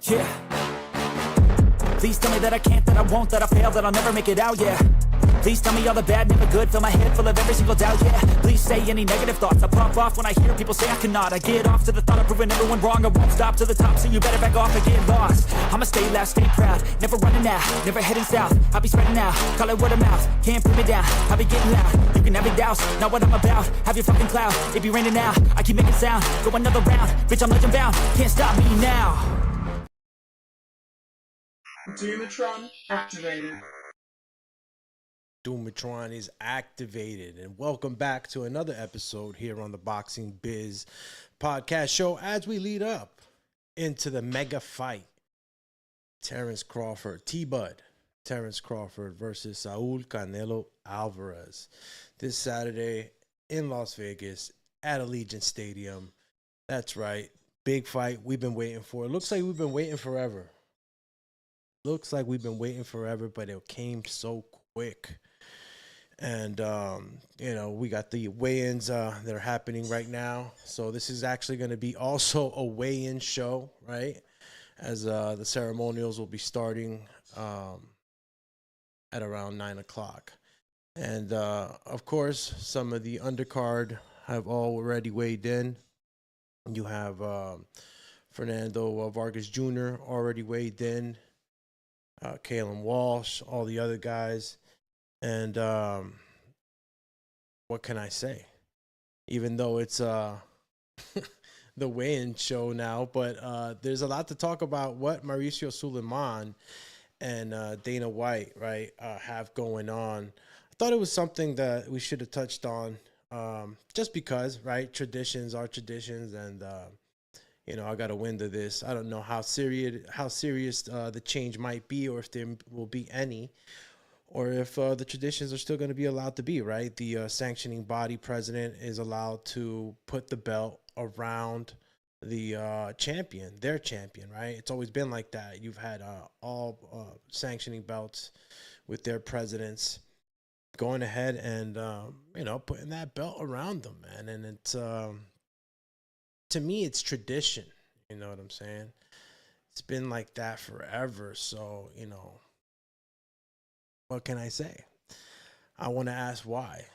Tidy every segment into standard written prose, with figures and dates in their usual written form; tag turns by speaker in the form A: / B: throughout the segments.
A: Yeah. Please tell me that I can't, that I won't, that I fail, that I'll never make it out, yeah. Please tell me all the bad, never good, fill my head full of every single doubt, yeah. Please say any negative thoughts, I pop off when I hear people say I cannot. I get off to the thought of proving everyone wrong, I won't stop to the top, so you better back off and get lost. I'ma stay loud, stay proud, never running out, never heading south. I'll be spreading out, call it word of mouth, can't put me down, I'll be getting loud. You can have your doubts, not what I'm about, have your fucking cloud, it be raining now, I keep making sound, go another round, bitch I'm legend bound, can't stop me now.
B: Doomatron activated.
C: Doomatron is activated, and welcome back to another episode here on the Boxing Biz Podcast show as we lead up into the mega fight. Terrence Crawford, T-Bud, Terrence Crawford versus Saul Canelo Alvarez this Saturday in Las Vegas at Allegiant Stadium. That's right, big fight we've been waiting for. It looks like we've been waiting forever. But it came so quick. And, we got the weigh-ins that are happening right now. So this is actually going to be also a weigh-in show, right? As the ceremonials will be starting at around 9 o'clock. And, of course, some of the undercard have already weighed in. You have Fernando Vargas Jr. already weighed in. Kalen Walsh, all the other guys. And what can I say? Even though it's the weigh-in show now, but there's a lot to talk about what Mauricio Sulaimán and Dana White, right, have going on. I thought it was something that we should have touched on just because, right, traditions are traditions, and I got to win to this. I don't know how serious the change might be, or if there will be any, or if the traditions are still going to be allowed to be, right? The sanctioning body president is allowed to put the belt around the champion, their champion, right? It's always been like that. You've had all sanctioning belts with their presidents going ahead and, putting that belt around them, man. And it's... to me, it's tradition. You know what I'm saying? It's been like that forever. So, what can I say? I want to ask why,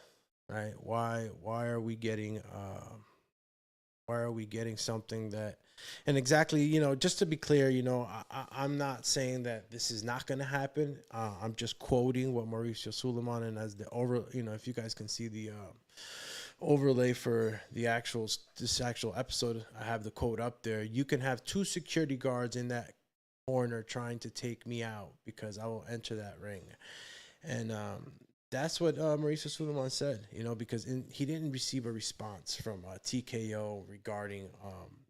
C: right? Why are we getting something that, and exactly, just to be clear, I'm not saying that this is not going to happen. I'm just quoting what Mauricio Sulaimán, and as the if you guys can see the overlay for this actual episode, I have the quote up there. You can have 2 security guards in that corner trying to take me out because I will enter that ring. And that's what Mauricio Sulaimán said, because he didn't receive a response from TKO regarding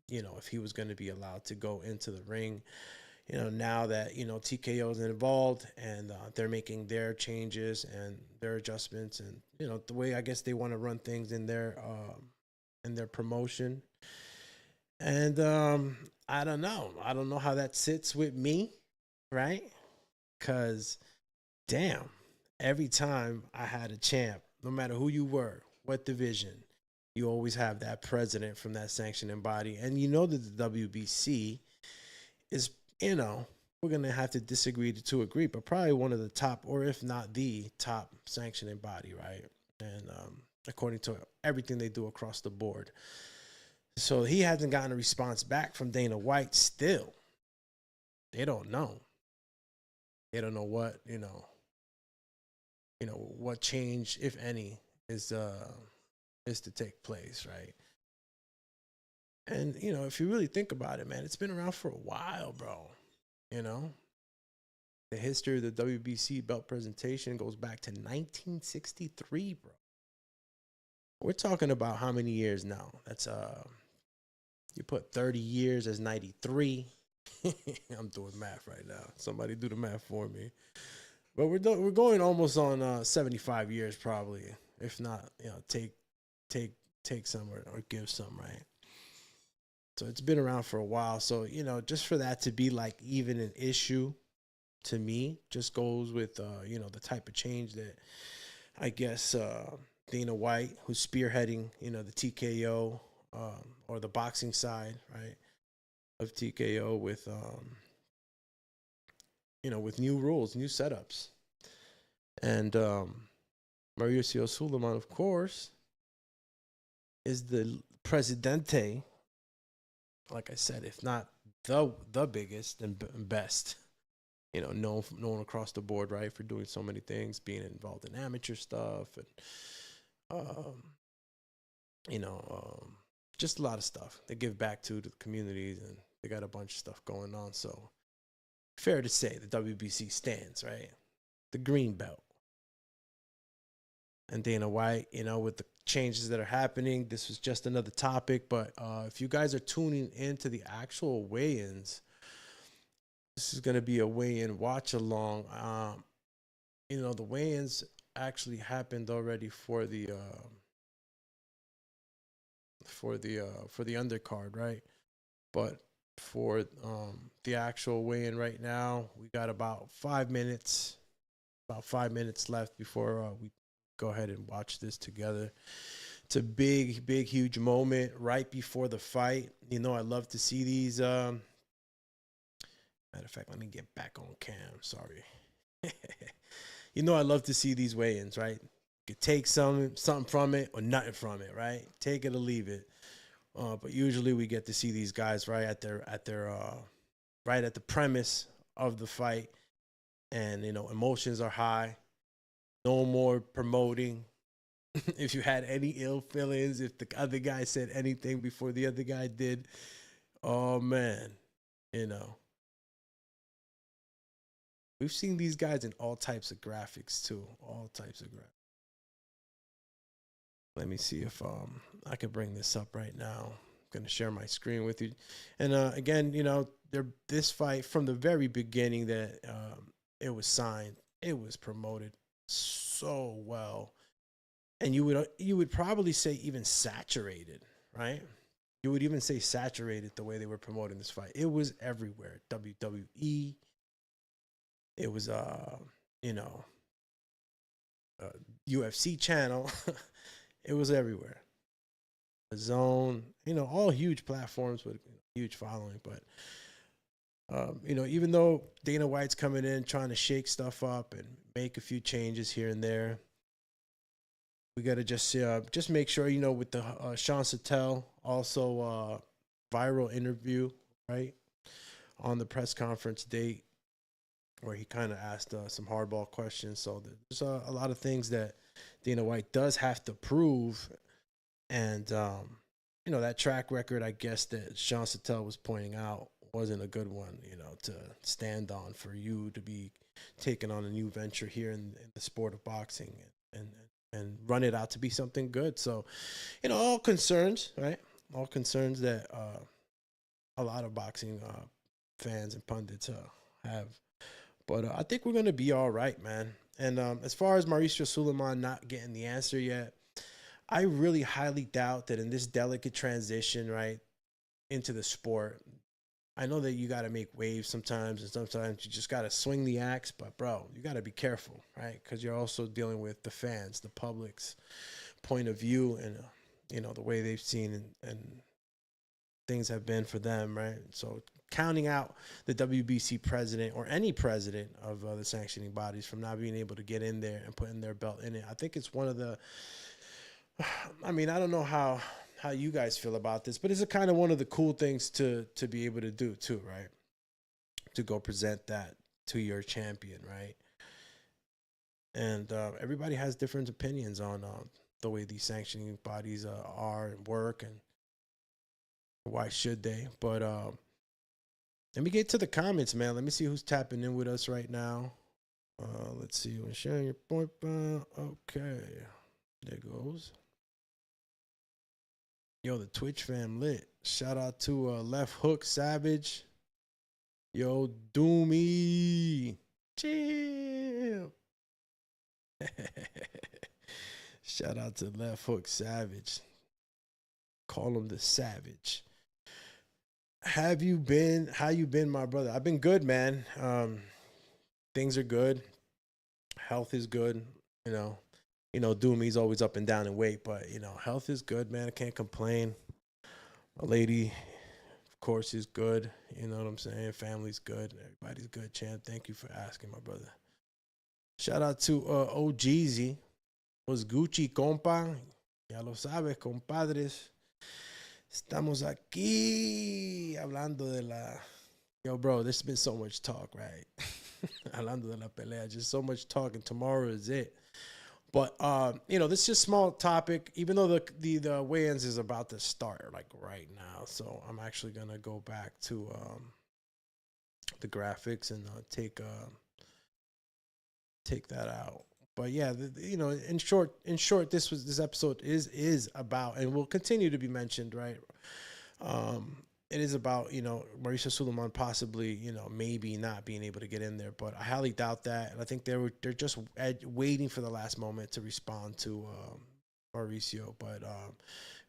C: if he was going to be allowed to go into the ring. Now that, TKO is involved and they're making their changes and their adjustments and, the way I guess they want to run things in their promotion. And I don't know how that sits with me, right? Because, damn, every time I had a champ, no matter who you were, what division, you always have that president from that sanctioning body. And that the WBC is, we're going to have to disagree to agree, but probably one of the top, or if not the top sanctioning body, right? And according to everything they do across the board. So he hasn't gotten a response back from Dana White still. They don't know. They don't know what, what change, if any, is to take place, right? And, if you really think about it, man, it's been around for a while, bro. The history of the WBC belt presentation goes back to 1963, bro. We're talking about how many years now? That's, you put 30 years as 93. I'm doing math right now. Somebody do the math for me. But we're going almost on 75 years probably, if not, take some or give some, right? So it's been around for a while. So, just for that to be like even an issue to me just goes with, the type of change that I guess Dana White, who's spearheading, the TKO or the boxing side, right, of TKO with with new rules, new setups. And Mauricio Sulaimán, of course, is the presidente, like I said, if not the biggest and best, known across the board, right, for doing so many things, being involved in amateur stuff and just a lot of stuff. They give back to the communities, and they got a bunch of stuff going on. So fair to say the WBC stands, right? The green belt. And Dana White, with the changes that are happening, this was just another topic. But if you guys are tuning into the actual weigh-ins, this is going to be a weigh-in watch along. The weigh-ins actually happened already for the undercard, right? But for the actual weigh-in right now, we got about 5 minutes left before we go ahead and watch this together. It's a big, huge moment right before the fight. I love to see these. Matter of fact, let me get back on cam. Sorry. I love to see these weigh-ins, right? You could take something from it or nothing from it, right? Take it or leave it. But usually we get to see these guys right at their right at the premise of the fight, and emotions are high. No more promoting. If you had any ill feelings, if the other guy said anything before the other guy did, oh man, we've seen these guys in all types of graphics too. All types of graphics. Let me see if I can bring this up right now. I'm going to share my screen with you. And again, this fight from the very beginning that it was signed, it was promoted so well. And you would probably say even saturated, right? You would even say saturated the way they were promoting this fight. It was everywhere. WWE. It was UFC channel. It was everywhere. The Zone, all huge platforms with huge following. But, even though Dana White's coming in trying to shake stuff up and make a few changes here and there, we got to just make sure, with the Sean Sattel, also viral interview, right, on the press conference date, where he kind of asked some hardball questions. So there's a lot of things that Dana White does have to prove. And, that track record, I guess, that Sean Sattel was pointing out wasn't a good one, to stand on for you to be taking on a new venture here in the sport of boxing and run it out to be something good. So, all concerns, right? All concerns that a lot of boxing fans and pundits have. But I think we're going to be all right, man. And as far as Mauricio Sulaimán not getting the answer yet, I really highly doubt that in this delicate transition, right, into the sport, I know that you got to make waves sometimes, and sometimes you just got to swing the axe. But, bro, you got to be careful, right, because you're also dealing with the fans, the public's point of view, and, the way they've seen and things have been for them, right? So counting out the WBC president or any president of the sanctioning bodies from not being able to get in there and putting their belt in it, I think it's one of the, I don't know how you guys feel about this, but it's a kind of one of the cool things to be able to do too, right? To go present that to your champion, right? And everybody has different opinions on the way these sanctioning bodies are and work, and why should they? But let me get to the comments, man. Let me see who's tapping in with us right now. Let's see. When sharing your point, okay, there goes. Yo, the Twitch fam lit. Shout out to Left Hook Savage. Yo, Doomy. Chill. Shout out to Left Hook Savage. Call him the Savage. How you been, my brother? I've been good, man. Things are good. Health is good. Doomy's always up and down in weight, but health is good, man. I can't complain. My lady, of course, is good. You know what I'm saying? Family's good. Everybody's good, champ. Thank you for asking, my brother. Shout out to OGZ. Was Gucci, compa. Ya lo sabes, compadres. Estamos aquí hablando de la... Yo, bro, there's been so much talk, right? Hablando de la pelea. Just so much talk, and tomorrow is it. But, you know, this is just a small topic, even though the weigh-ins is about to start, like, right now. So I'm actually going to go back to the graphics and take that out. But, yeah, you know, in short, this episode is about, and will continue to be mentioned, right? It is about, you know, Mauricio Sulaimán possibly, you know, maybe not being able to get in there, but I highly doubt that. And I think they're just waiting for the last moment to respond to Mauricio. But I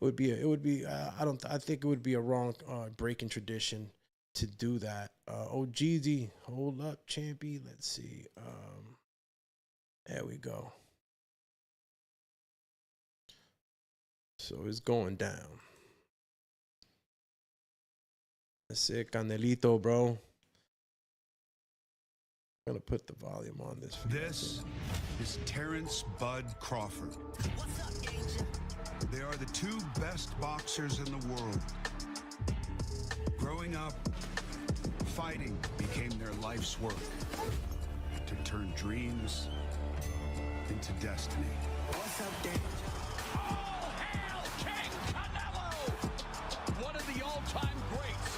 C: think it would be a wrong break in tradition to do that. OGZ, hold up, champy. Let's see. There we go. So it's going down. That's it, Canelito, bro. I'm gonna put the volume on this.
D: This is Terrence Bud Crawford. They are the two best boxers in the world. Growing up, fighting became their life's work to turn dreams into destiny.
E: What's up, Danger?
F: All hail King Canelo! One of the all-time greats.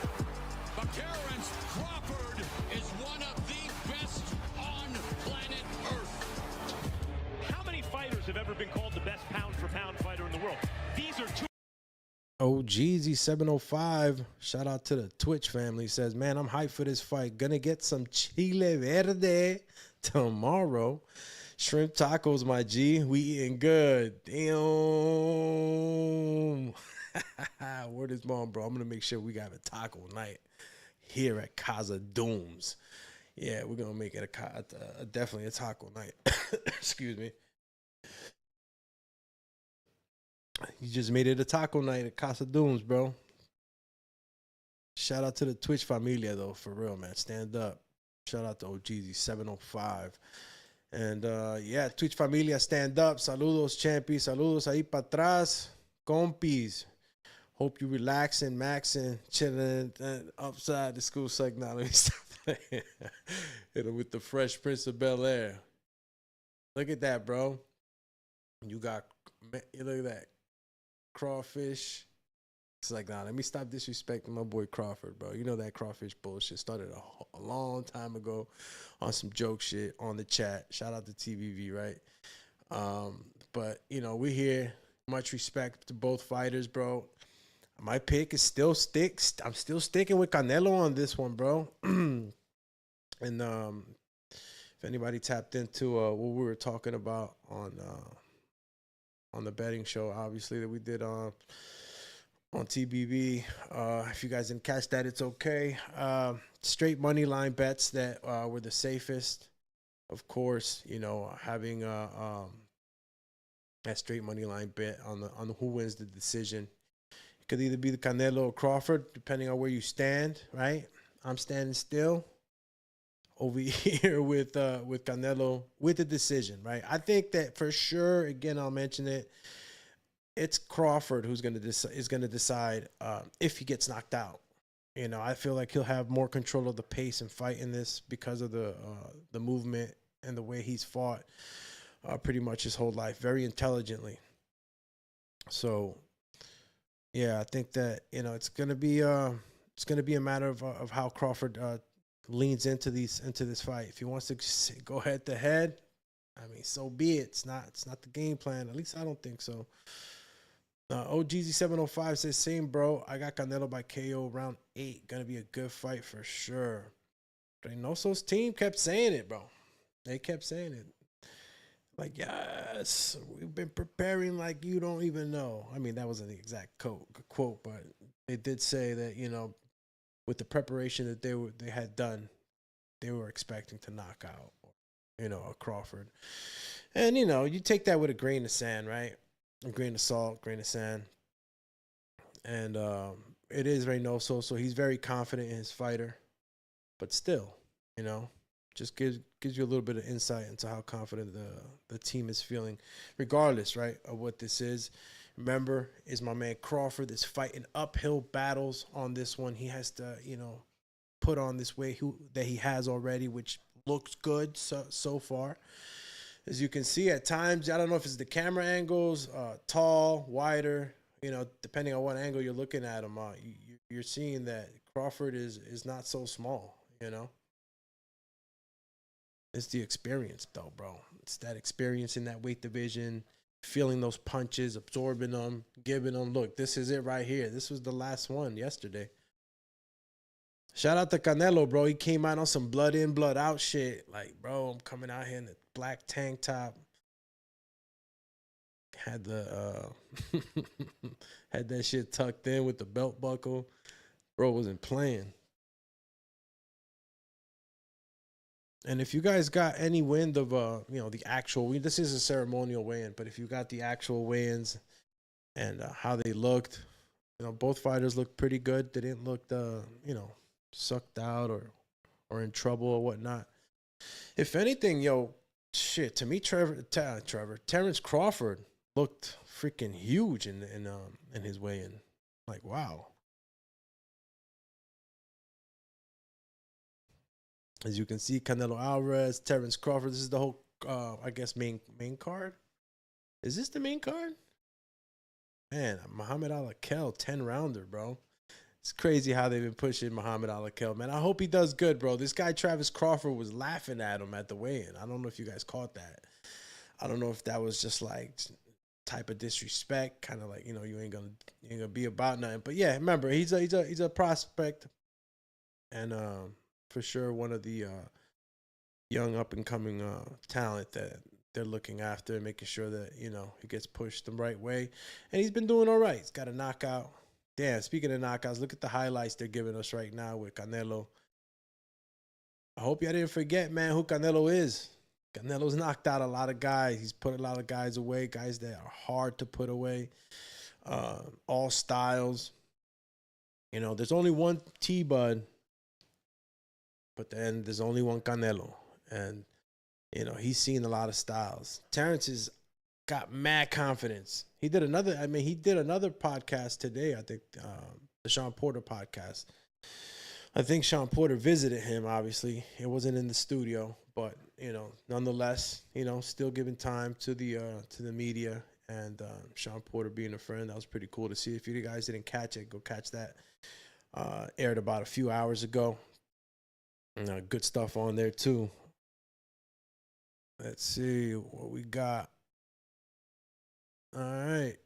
F: But Terrence Crawford is one of the best on planet Earth.
G: How many fighters have ever been called the best pound-for-pound fighter in the world? These are two.
C: OGZ 705, shout out to the Twitch family, says, man, I'm hyped for this fight. Gonna get some chile verde tomorrow. Shrimp tacos, my G. We eating good. Damn. Word is mom, bro. I'm gonna make sure we got a taco night here at Casa Dooms. Yeah, we're gonna make it definitely a taco night. Excuse me. You just made it a taco night at Casa Dooms, bro. Shout out to the Twitch familia, though, for real, man. Stand up. Shout out to OGZ 705. And, yeah, Twitch familia, stand up. Saludos, champi. Saludos ahí para atrás. Compis. Hope you relaxing, maxing, chilling, upside the school psych. Now, let me stop playing. Hit him with the Fresh Prince of Bel-Air. Look at that, bro. You got, look at that. Crawfish. It's like, nah, let me stop disrespecting my boy Crawford, bro. You know that crawfish bullshit started a long time ago on some joke shit on the chat. Shout out to TVV, right? But, you know, we're here. Much respect to both fighters, bro. My pick is still I'm still sticking with Canelo on this one, bro. And if anybody tapped into what we were talking about on the betting show, obviously, that we did on TBV. If you guys didn't catch that, it's okay. Straight money line bets that were the safest. Of course, you know, having that straight money line bet on who wins the decision. It could either be the Canelo or Crawford, depending on where you stand, right? I'm standing still over here with Canelo with the decision, right? I think that for sure, again, I'll mention it, it's Crawford who's going to decide if he gets knocked out. You know, I feel like he'll have more control of the pace and fight in this because of the movement and the way he's fought pretty much his whole life, very intelligently. So, yeah, I think that, you know, it's going to be a matter of how Crawford leans into this fight. If he wants to go head to head, I mean, so be it. It's not the game plan. At least I don't think so. OGZ705 says, same, bro. I got Canelo by KO round 8. Gonna be a good fight for sure. Reynoso's team kept saying it, bro. They kept saying it. Like, yes, we've been preparing like you don't even know. I mean, that wasn't the exact quote, but they did say that, you know, with the preparation that they had done, they were expecting to knock out, you know, a Crawford. And, you know, you take that with a grain of sand, right? A grain of salt, grain of sand. And, it is Reynoso, so he's very confident in his fighter. But still, you know, just gives you a little bit of insight into how confident the team is feeling, regardless, right, of what this is. Remember, is my man Crawford is fighting uphill battles on this one. He has to, you know, put on this weight that he has already, which looks good so far. As you can see at times, I don't know if it's the camera angles, tall, wider, you know, depending on what angle you're looking at him, you're seeing that Crawford is not so small, you know. It's the experience, though, bro. It's that experience in that weight division, feeling those punches, absorbing them, giving them. Look, this is it right here. This was the last one yesterday. Shout out to Canelo, bro. He came out on some blood in, blood out shit. Like, bro, I'm coming out here in the black tank top. Had the had that shit tucked in with the belt buckle. Bro wasn't playing. And if you guys got any wind of you know, the actual, this is a ceremonial weigh-in, but if you got the actual weigh-ins and how they looked, you know, both fighters looked pretty good. They didn't look you know, sucked out or in trouble or whatnot. If anything, yo, shit, to me, Terrence Crawford looked freaking huge in his weigh-in. Like, wow. As you can see, Canelo Alvarez, Terrence Crawford. This is the whole, I guess, main card. Is this the main card? Man, Muhammad Al-Akel, 10-rounder, bro. It's crazy how they've been pushing Muhammad Al-Akel, man. I hope he does good, bro. This guy, Travis Crawford, was laughing at him at the weigh-in. I don't know if you guys caught that. I don't know if that was just like type of disrespect, kind of like, you know, you ain't gonna be about nothing. But yeah, remember, he's a prospect, and for sure one of the young up and coming talent that they're looking after and making sure that, you know, he gets pushed the right way. And he's been doing all right. He's got a knockout. Damn, speaking of knockouts, look at the highlights they're giving us right now with Canelo. I hope y'all didn't forget, man, who Canelo is. Canelo's knocked out a lot of guys. He's put a lot of guys away, guys that are hard to put away. All styles. You know, there's only one T-Bud, but then there's only one Canelo. And, you know, he's seen a lot of styles. Terrence has got mad confidence. He did another podcast today, I think, the Sean Porter podcast. I think Sean Porter visited him, obviously. It wasn't in the studio, but, you know, nonetheless, you know, still giving time to the media, and Sean Porter being a friend. That was pretty cool to see. If you guys didn't catch it, go catch that. Aired about a few hours ago. Good stuff on there, too. Let's see what we got. All right.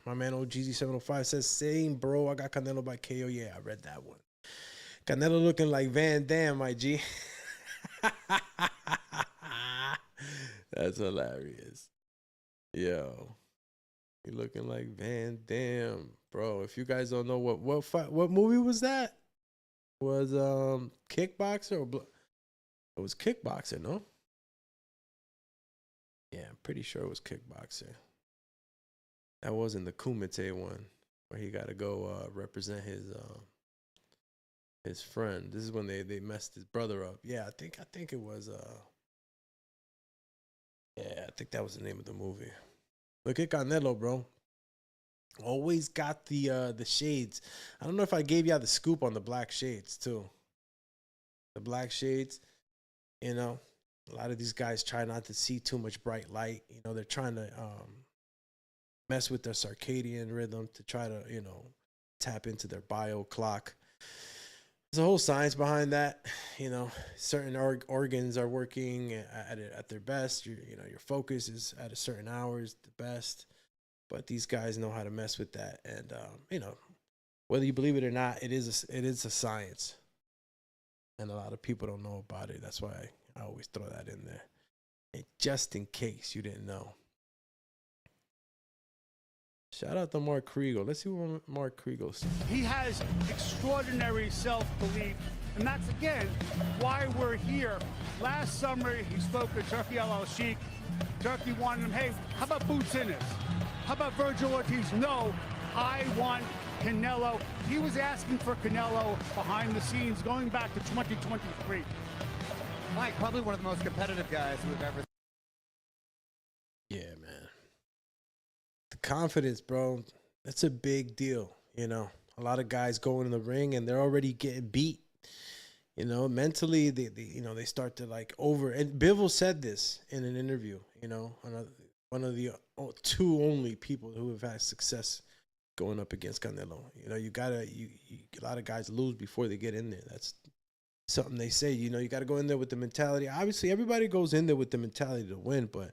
C: My man OGZ705 says, same, bro. I got Canelo by KO. Yeah, I read that one. Canelo looking like Van Damme, my G. That's hilarious. Yo. You looking like Van Damme. Bro, if you guys don't know what movie was that? Was Kickboxer or it was Kickboxer, no? Yeah, I'm pretty sure it was Kickboxer. That wasn't the Kumite one where he got to go represent his friend. This is when they messed his brother up. Yeah, I think it was yeah, I think that was the name of the movie. Look at Canelo, bro. Always got the shades. I don't know if I gave y'all the scoop on the black shades too. The black shades, you know, a lot of these guys try not to see too much bright light. You know, they're trying to mess with their circadian rhythm to try to, you know, tap into their bio clock. There's a whole science behind that. You know, certain organs are working at their best. You know, your focus is at a certain hours the best. But these guys know how to mess with that, and you know, whether you believe it or not, it is a science, and a lot of people don't know about it. That's why I always throw that in there, and just in case you didn't know. Shout out to Mark Kriegel. Let's see what Mark Kriegel says.
E: He has extraordinary self-belief, and that's, again, why we're here. Last summer, he spoke to Turki Al-Sheikh. Turki wanted him, hey, how about Boots Ennis? How about Virgil Ortiz? No, I want Canelo. He was asking for Canelo behind the scenes going back to 2023.
H: Mike, probably one of the most competitive guys we've ever.
C: Yeah, man. The confidence, bro, that's a big deal. You know, a lot of guys go in the ring and they're already getting beat. You know, mentally, they start to like and Bivol said this in an interview, you know, one of the two only people who have had success going up against Canelo. You know, a lot of guys lose before they get in there. That's something they say. You know, you got to go in there with the mentality. Obviously, everybody goes in there with the mentality to win, but,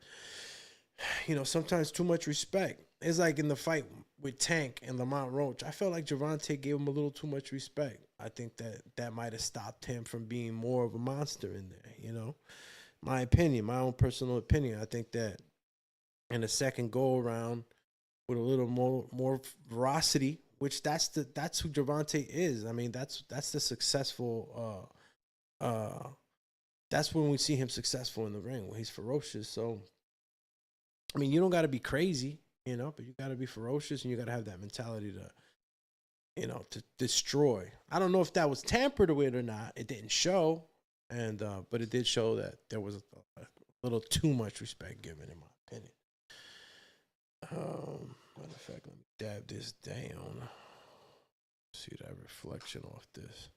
C: you know, sometimes too much respect. It's like in the fight with Tank and Lamont Roach. I felt like Gervonta gave him a little too much respect. I think that might have stopped him from being more of a monster in there, you know. My opinion, my own personal opinion. I think that in the second go-around with a little more ferocity, which that's who Gervonta is. I mean, that's the successful that's when we see him successful in the ring, when he's ferocious. So, I mean, you don't got to be crazy, you know, but you got to be ferocious and you got to have that mentality to, you know, to destroy. I don't know if that was tampered with or not. It didn't show, and but it did show that there was a little too much respect given, in my opinion. Matter of fact, let me dab this down. See that reflection off this.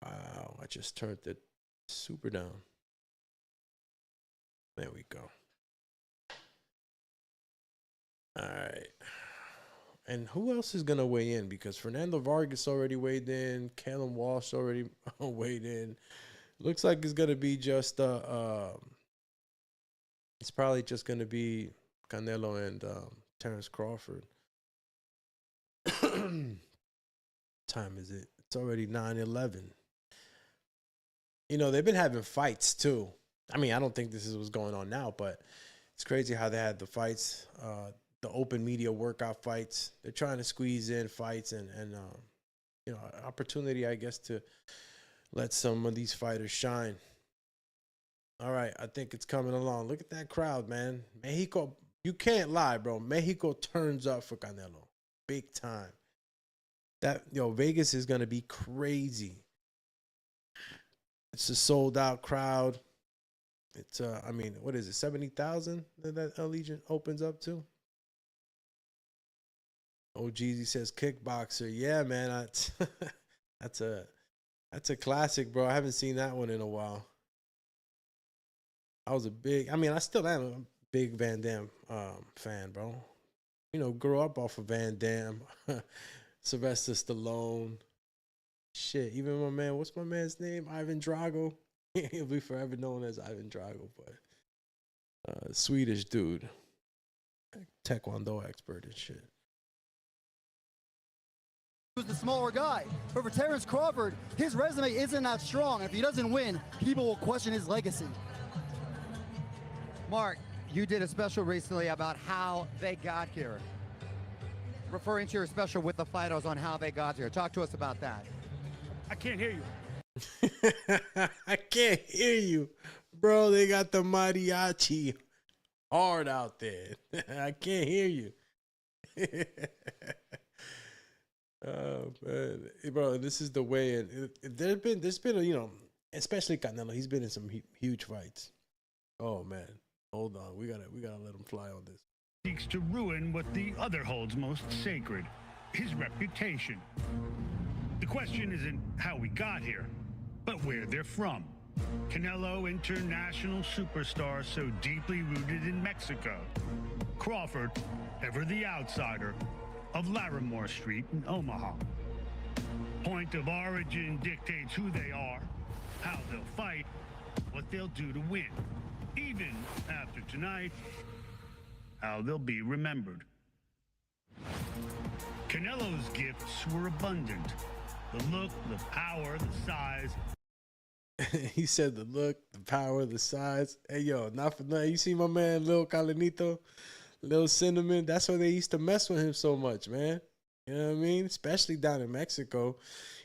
C: Wow, I just turned it super down. There we go. All right. And who else is going to weigh in? Because Fernando Vargas already weighed in. Callum Walsh already weighed in. Looks like it's going to be just, it's probably just going to be Canelo and Terrence Crawford. Time is it? It's already 9:11. You know, they've been having fights too. I mean, I don't think this is what's going on now, but it's crazy how they had the fights, the open media workout fights. They're trying to squeeze in fights and you know, opportunity, I guess, to let some of these fighters shine. All right, I think it's coming along. Look at that crowd, man. Mexico, you can't lie, bro. Mexico turns up for Canelo. Big time. Vegas is going to be crazy. It's a sold-out crowd. It's, I mean, what is it, 70,000 that Allegiant opens up to? Oh, Jeezy says kickboxer. Yeah, man, that's a classic, bro. I haven't seen that one in a while. I still am a big Van Damme fan, bro. You know, grew up off of Van Damme, Sylvester Stallone. Shit, even my man, what's my man's name? Ivan Drago. He'll be forever known as Ivan Drago, but Swedish dude, Taekwondo expert and shit.
H: Who's the smaller guy? But for Terrence Crawford, his resume isn't that strong. If he doesn't win, people will question his legacy. Mark, you did a special recently about how they got here. Referring to your special with the fighters on how they got here. Talk to us about that.
E: I can't hear you.
C: I can't hear you. Bro, they got the mariachi hard out there. I can't hear you. Oh, man. Bro, this is the way. And there's been, you know, especially Canelo, he's been in some huge fights. Oh, man. Hold on. We gotta let him fly on this.
E: Seeks to ruin what the other holds most sacred, his reputation. The question isn't how we got here, but where they're from. Canelo, international superstar so deeply rooted in Mexico. Crawford, ever the outsider, of Larimore Street in Omaha. Point of origin dictates who they are, how they'll fight, what they'll do to win. Even after tonight, how they'll be remembered. Canelo's gifts were abundant. The look, the power, the size.
C: He said the look, the power, the size. Hey, yo, not for nothing. You see my man, Lil Calenito, Lil Cinnamon? That's why they used to mess with him so much, man. You know what I mean? Especially down in Mexico.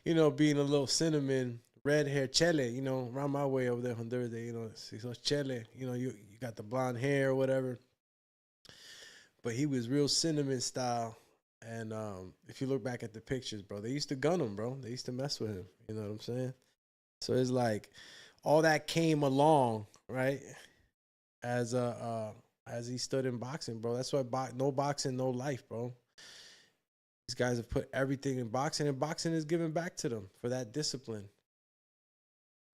C: You know, being a little cinnamon, red hair, chele, you know, around my way over there, Honduras, you know, so chele, you know, you got the blonde hair or whatever. But he was real cinnamon style. And if you look back at the pictures, bro, they used to gun him, bro. They used to mess with him. You know what I'm saying? So it's like all that came along, right? As he stood in boxing, bro. That's why no boxing, no life, bro. These guys have put everything in boxing, and boxing is giving back to them for that discipline.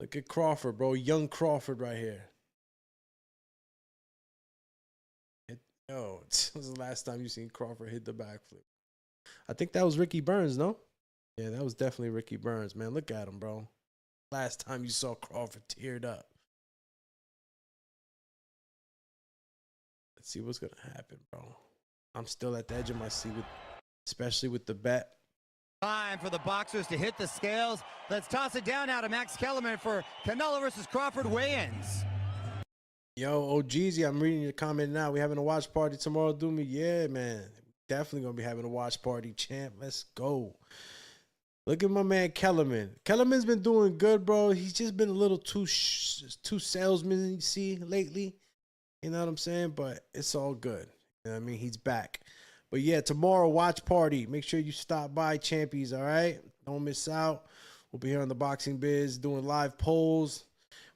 C: Look at Crawford, bro. Young Crawford right here. Yo, this was the last time you seen Crawford hit the backflip. I think that was Ricky Burns, no? Yeah, that was definitely Ricky Burns, man. Look at him, bro. Last time you saw Crawford teared up. Let's see what's going to happen, bro. I'm still at the edge of my seat, especially with the bet.
H: Time for the boxers to hit the scales. Let's toss it down now to Max Kellerman for Canelo versus Crawford weigh-ins.
C: Yo, OGZ, I'm reading your comment now. We having a watch party tomorrow, do me? Yeah, man. Definitely going to be having a watch party, champ. Let's go. Look at my man Kellerman. Kellerman's been doing good, bro. He's just been a little too salesman, you see, lately. You know what I'm saying? But it's all good. You know what I mean? He's back. But yeah, tomorrow, watch party. Make sure you stop by, champies, all right? Don't miss out. We'll be here on the Boxing Biz doing live polls.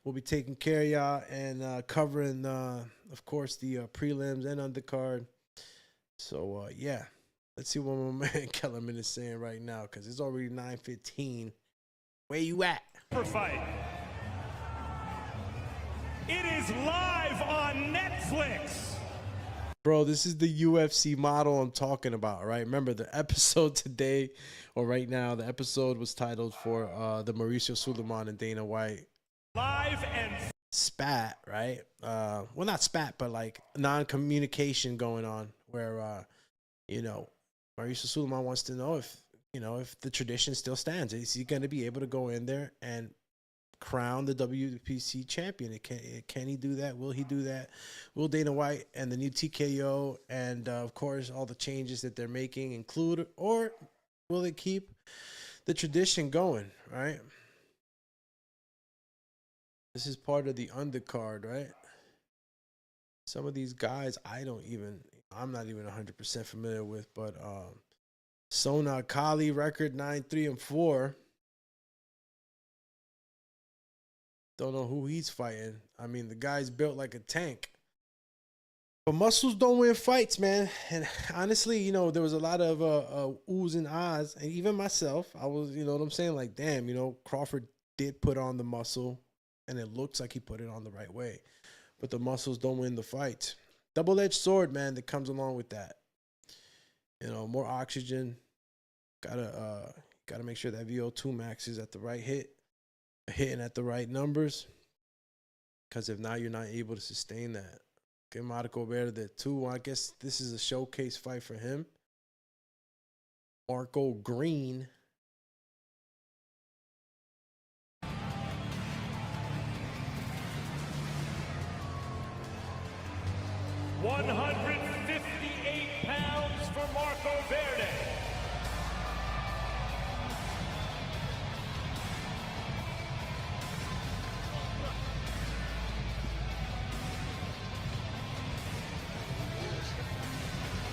C: We'll be taking care of y'all and covering, of course, the prelims and undercard. So, yeah. Let's see what my man Kellerman is saying right now, because it's already 9:15. Where you at?
G: For fight. It is live on Netflix.
C: Bro, this is the UFC model I'm talking about, right? Remember the episode today, or right now, the episode was titled for the Mauricio Sulaimán and Dana White
G: Live and
C: spat, right? Well, not spat, but like non-communication going on where, you know, Mauricio Sulaimán wants to know if, you know, if the tradition still stands. Is he going to be able to go in there and crown the WBC champion? Can he do that? Will he do that? Will Dana White and the new TKO and, of course, all the changes that they're making include, or will it keep the tradition going, right? This is part of the undercard, right? Some of these guys I'm not even 100% familiar with, but Sona Kali record 9-3-4. Don't know who he's fighting. I mean, the guy's built like a tank. But muscles don't win fights, man. And honestly, you know, there was a lot of oohs and ahs. And even myself, I was, you know what I'm saying? Like, damn, you know, Crawford did put on the muscle. And it looks like he put it on the right way. But the muscles don't win the fight. Double-edged sword, man, that comes along with that. You know, more oxygen. Gotta make sure that VO2 max is at the right hitting at the right numbers. Because if not, you're not able to sustain that. Okay, Marco Verde too. Well, I guess this is a showcase fight for him. Marco Green.
G: £158 for Marco Verde.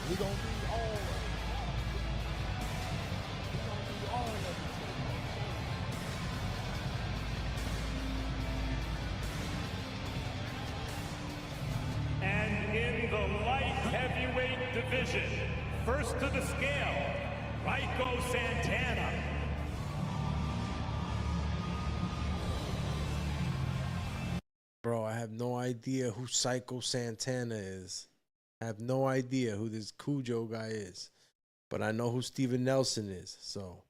I: We're going to need all of it. We're going to need all of it.
G: And in the light heavyweight division, first to the scale, Raiko Santana.
C: Bro, I have no idea who Psycho Santana is. I have no idea who this Cujo guy is. But I know who Steven Nelson is. So,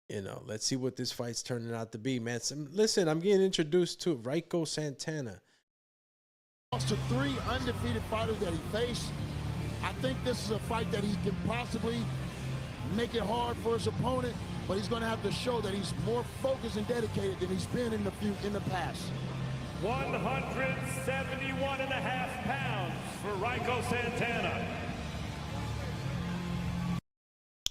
C: you know, let's see what this fight's turning out to be, man. Listen, I'm getting introduced to Raiko Santana.
I: Lost to 3 undefeated fighters that he faced. I think this is a fight that he can possibly make it hard for his opponent, but he's going to have to show that he's more focused and dedicated than he's been in the past.
G: 171.5 pounds for Raiko Santana.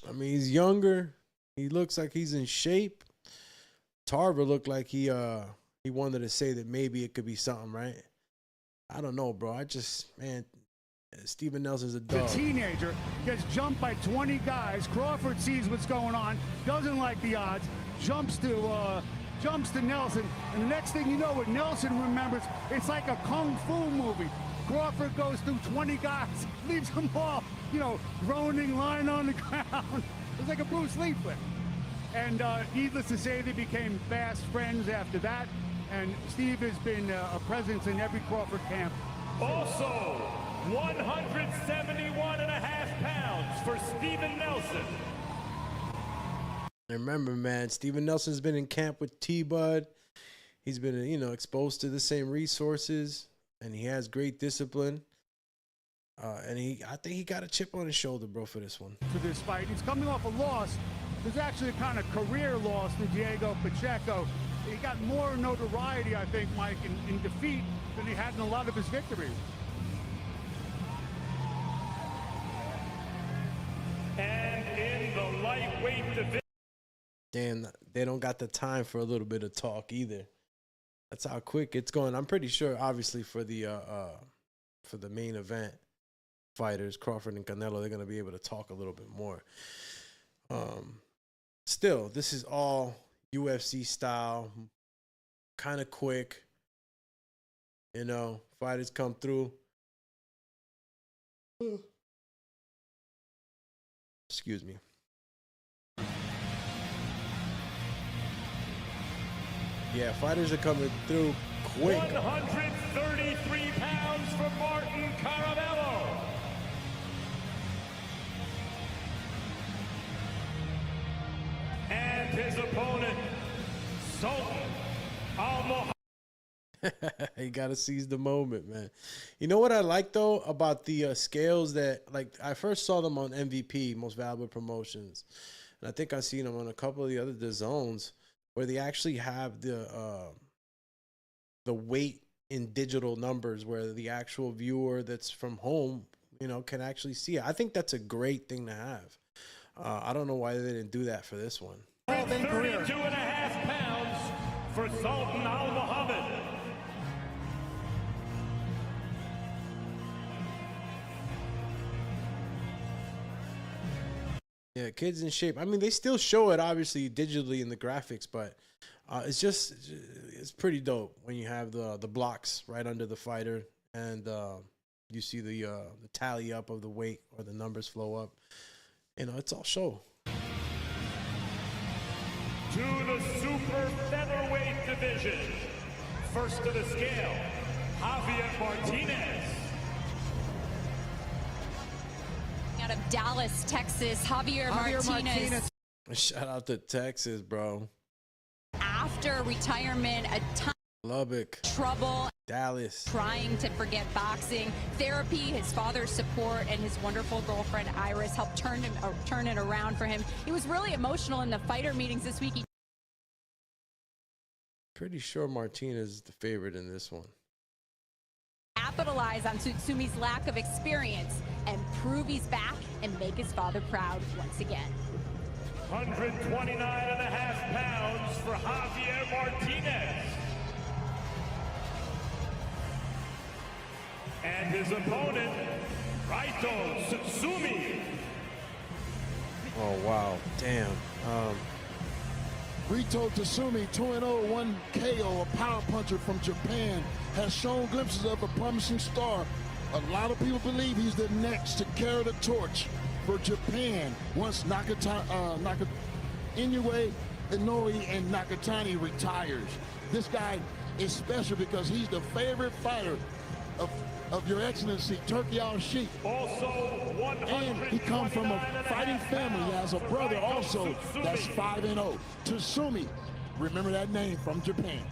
C: I mean, he's younger. He looks like he's in shape. Tarver looked like he wanted to say that maybe it could be something, right? I don't know, bro. Man, Steven Nelson's a
E: The
C: dog.
E: teenager gets jumped by 20 guys. Crawford sees what's going on, doesn't like the odds, jumps to Nelson, and the next thing you know, what Nelson remembers, it's like a kung fu movie. Crawford goes through 20 guys, leaves them all, groaning, lying on the ground. It's like a Bruce Lee flick. And needless to say, they became fast friends after that. And Steve has been a presence in every Crawford camp.
G: Also, 171.5 pounds for Steven Nelson.
C: And remember, man, Steven Nelson's been in camp with T-Bud. He's been, exposed to the same resources, and he has great discipline. And I think he got a chip on his shoulder, bro, for this one.
E: For this fight, he's coming off a loss. There's actually a kind of career loss to Diego Pacheco. He got more notoriety, I think, Mike, in defeat than he had in a lot of his victories.
G: And in the lightweight division.
C: Damn, they don't got the time for a little bit of talk either. That's how quick it's going. I'm pretty sure, obviously, for the main event fighters, Crawford and Canelo, they're going to be able to talk a little bit more. Still, this is all UFC style, kind of quick. Fighters come through. Excuse me. Yeah, fighters are coming through quick.
G: 133 pounds for Martin Caraballo. And his opponent, Sultan Al-Mohammed.
C: You gotta seize the moment, man. You know what I like though about the scales that, like, I first saw them on MVP, Most Valuable Promotions, and I think I've seen them on a couple of the other zones where they actually have the weight in digital numbers, where the actual viewer that's from home, can actually see it. I think that's a great thing to have. I don't know why they didn't do that for this one.
G: 32.5 pounds for Sultan Al-Mohammed.
C: Yeah, kids in shape. I mean, they still show it obviously digitally in the graphics, but it's pretty dope when you have the blocks right under the fighter, and you see the tally up of the weight or the numbers flow up. It's all show.
G: To the super featherweight division. First to the scale, Javier Martinez.
J: Out of Dallas, Texas, Javier Martinez.
C: Shout out to Texas, bro.
J: After retirement, a ton
C: Lubbock,
J: trouble,
C: Dallas,
J: trying to forget boxing. Therapy, his father's support, and his wonderful girlfriend Iris helped turn it around for him. He was really emotional in the fighter meetings this week.
C: Pretty sure Martinez is the favorite in this one.
J: Capitalize on Tsutsumy's lack of experience and prove he's back and make his father proud once again.
G: 129.5 pounds for Javier Martinez. And his opponent, Raito Tsutsumi.
C: Oh, wow. Damn.
I: Rito Tsutsumi, 2-0, 1 KO, a power puncher from Japan, has shown glimpses of a promising star. A lot of people believe he's the next to carry the torch for Japan once Inoue, Inoue, and Nakatani retires. This guy is special because he's the favorite fighter of Your Excellency Turki Al-Sheikh.
G: Also,
I: and he comes from a fighting family. He has a brother also that's 5-0. Tsutsumi, remember that name, from Japan.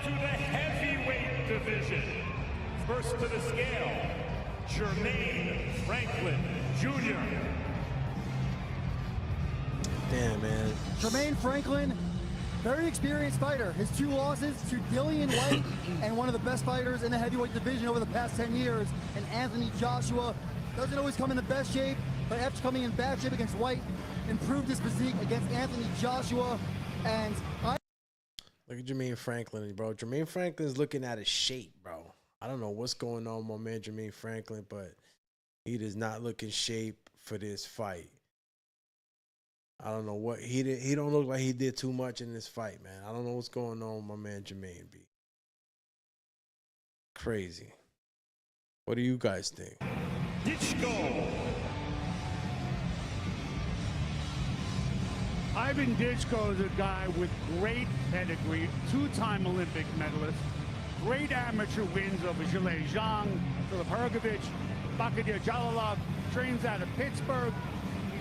G: to the heavyweight division. First to the scale, Jermaine Franklin Jr.
C: Damn, man.
H: Jermaine Franklin Very experienced fighter. His 2 losses to Dillian White and one of the best fighters in the heavyweight division over the past 10 years, and Anthony Joshua. Doesn't always come in the best shape, but after coming in bad shape against White, improved his physique against Anthony Joshua. And
C: look at Jermaine Franklin, bro. Jermaine Franklin's looking at his shape, bro. I don't know what's going on with my man Jermaine Franklin, but he does not look in shape for this fight. I don't know what he did. He don't look like he did too much in this fight, man. I don't know what's going on with my man Jermaine B. Crazy. What do you guys think?
E: Ditchko. Ivan Ditchko is a guy with great pedigree, 2-time Olympic medalist, great amateur wins over Zhilei Zhang, Filip Hrgovic, Bakadir Jalilov, trains out of Pittsburgh.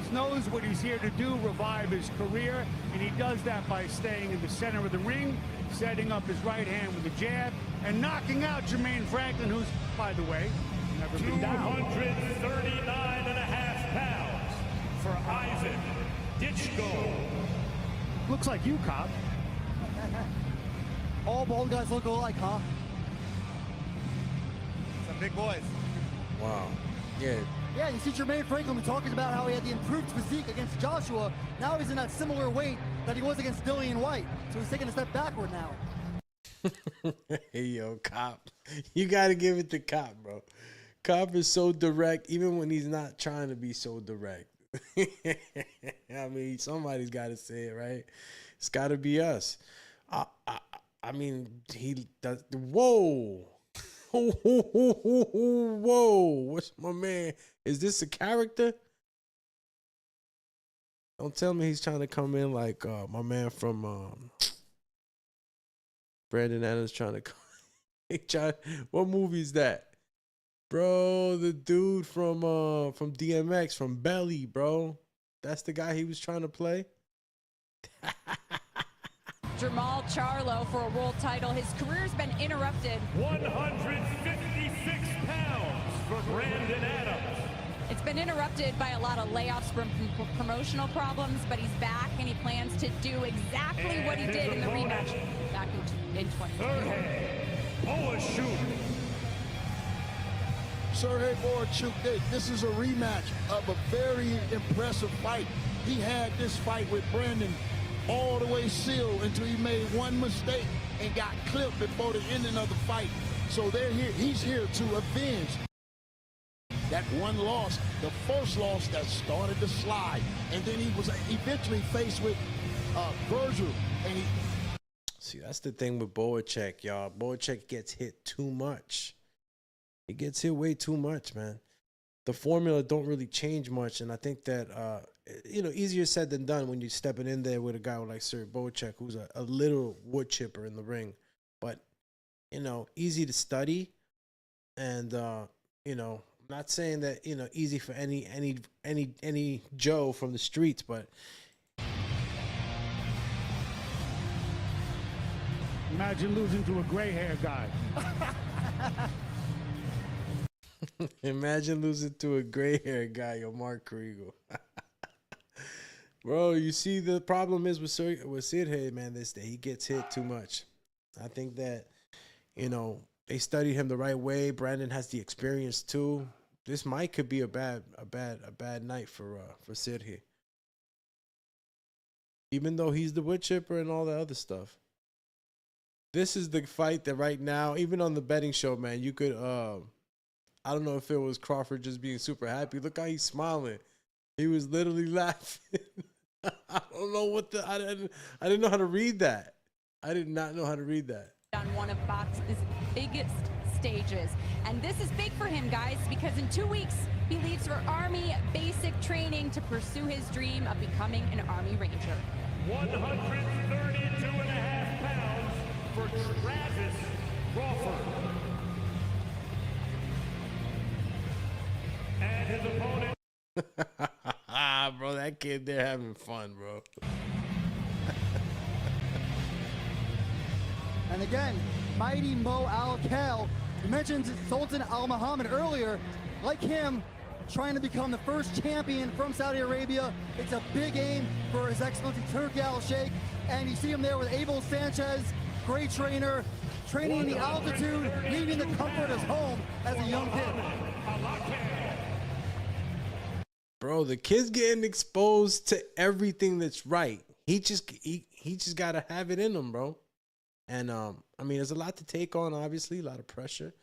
E: He knows what he's here to do, revive his career, and he does that by staying in the center of the ring, setting up his right hand with a jab, and knocking out Jermaine Franklin, who's, by the way, never been down.
G: 239.5 pounds for Ivan Ditchko.
E: Looks like you, Cop.
H: all bald guys look alike, huh? Some big boys.
C: Wow. Yeah.
H: Yeah, you see Jermaine Franklin, we talking about how he had the improved physique against Joshua. Now he's in that similar weight that he was against Dillian White. So he's taking a step backward now.
C: Hey, yo, Cop. You got to give it to Cop, bro. Cop is so direct, even when he's not trying to be so direct. I mean, somebody's got to say it, right? It's got to be us. I mean, he does. Whoa. Whoa. What's my man? Is this a character? Don't tell me he's trying to come in like my man from Brandon Adams trying to come. What movie is that? Bro, the dude from DMX, from Belly, bro. That's the guy he was trying to play.
J: Jermall Charlo for a world title. His career's been interrupted.
G: 156 pounds for Brandon Adams.
J: It's been interrupted by a lot of layoffs from promotional problems, but he's back and he plans to do exactly what he did in the rematch back in 2020.
I: Sergey Borychuk, this is a rematch of a very impressive fight. He had this fight with Brandon all the way sealed until he made one mistake and got clipped before the ending of the fight. So they're here. He's here to avenge that one loss, the first loss that started the slide. And then he was eventually faced with Virgil. And he...
C: See, that's the thing with Borychuk, y'all. Borychuk gets hit too much. He gets hit way too much, man. The formula don't really change much, and I think that easier said than done when you're stepping in there with a guy like Sergey Borychuk, who's a little wood chipper in the ring, but easy to study, and not saying that easy for any Joe from the streets, but
E: imagine losing to a gray-haired guy.
C: Imagine losing to a gray-haired guy, yo, Mark Kriegel. Bro, you see, the problem is with Sid, man, he gets hit too much. I think that, they studied him the right way. Brandon has the experience too. This could be a bad night for Sid here. Even though he's the wood chipper and all the other stuff. This is the fight that right now, even on the betting show, man, you could I don't know if it was Crawford just being super happy. Look how he's smiling. He was literally laughing. I don't know I didn't know how to read that. I did not know how to read that.
J: On one of boxing's biggest stages. And this is big for him, guys, because in 2 weeks, he leaves for Army basic training to pursue his dream of becoming an Army Ranger.
G: 132.5 pounds for Travis Crawford. And his opponent.
C: Bro, that kid there having fun, bro.
H: And again, mighty Mo Al-Khal. You mentioned Sultan Al Muhammad earlier. Like him, trying to become the first champion from Saudi Arabia. It's a big aim for His Excellency Turki Al-Sheikh. And you see him there with Abel Sanchez, great trainer, training in the altitude, leaving the comfort of his home as a young kid.
C: Bro, the kid's getting exposed to everything that's right. He just got to have it in him, bro. And, I mean, there's a lot to take on, obviously, a lot of pressure.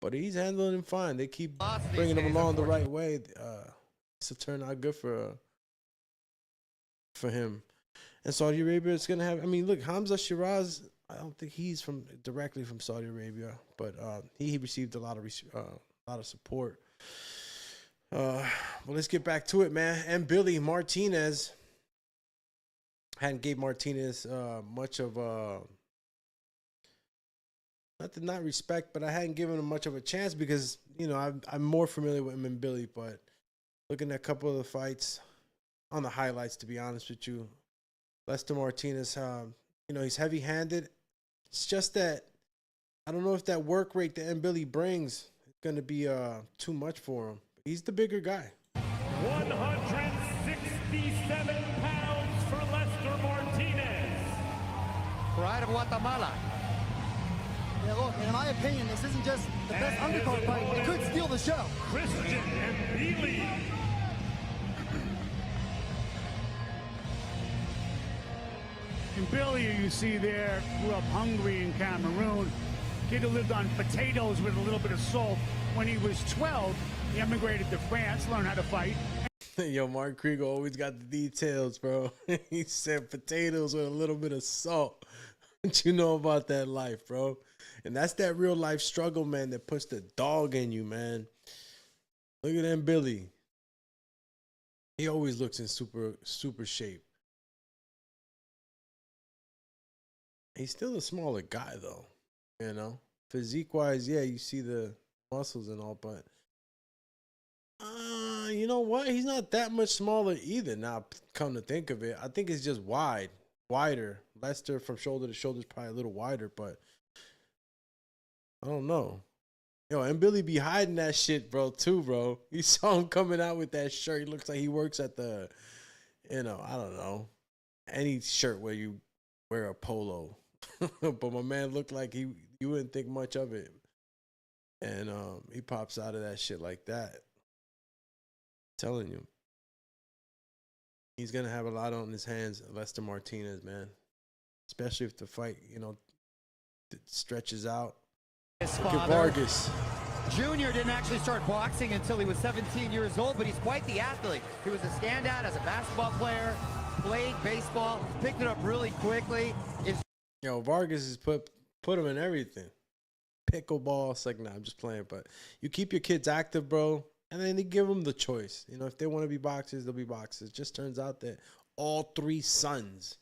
C: But he's handling him fine. They keep bringing him along the right way. It's to turn out good for him. And Saudi Arabia is going to have, I mean, look, Hamza Shiraz, I don't think he's directly from Saudi Arabia, but he received a lot of support. Well, let's get back to it, man. And Billy Martinez hadn't gave Martinez much of not respect, but I hadn't given him much of a chance because, you know, I'm more familiar with him and Billy. But looking at a couple of the fights on the highlights, to be honest with you, Lester Martinez, you know, he's heavy-handed. It's just that I don't know if that work rate that Billy brings is going to be too much for him. He's the bigger guy.
G: 167 pounds for Lester Martinez.
K: Pride of Guatemala.
H: Yeah, look, in my opinion, this isn't just the best undercard fight. It could steal the show.
G: Christian Mbili.
E: And Billy, you see there, grew up hungry in Cameroon. Kid who lived on potatoes with a little bit of salt. When he was 12, he emigrated to France, learned how to fight.
C: Yo, Mark Krieger always got the details, bro. He said potatoes with a little bit of salt. What you know about that life, bro? And that's that real life struggle, man, that puts the dog in you, man. Look at them, Billy. He always looks in super shape. He's still a smaller guy, though. You know, physique-wise, yeah, you see the muscles and all, but you know what? He's not that much smaller either. Now, come to think of it, I think it's just wider. Lester from shoulder to shoulder is probably a little wider, but I don't know. Yo, and Billy be hiding that shit, bro, too, bro. You saw him coming out with that shirt. He looks like he works at the, you know, I don't know, any shirt where you wear a polo. But my man looked like you wouldn't think much of it. And he pops out of that shit like that. I'm telling you. He's going to have a lot on his hands, Lester Martinez, man. Especially if the fight, you know, stretches out.
K: His
C: Look at
K: father,
C: Vargas.
K: Junior, didn't actually start boxing until he was 17 years old, but he's quite the athlete. He was a standout as a basketball player, played baseball, picked it up really quickly.
C: Yo, Vargas has put him in everything. Pickleball, it's like, nah, I'm just playing. But you keep your kids active, bro, and then they give them the choice. You know, if they want to be boxers, they'll be boxers. It just turns out that all three sons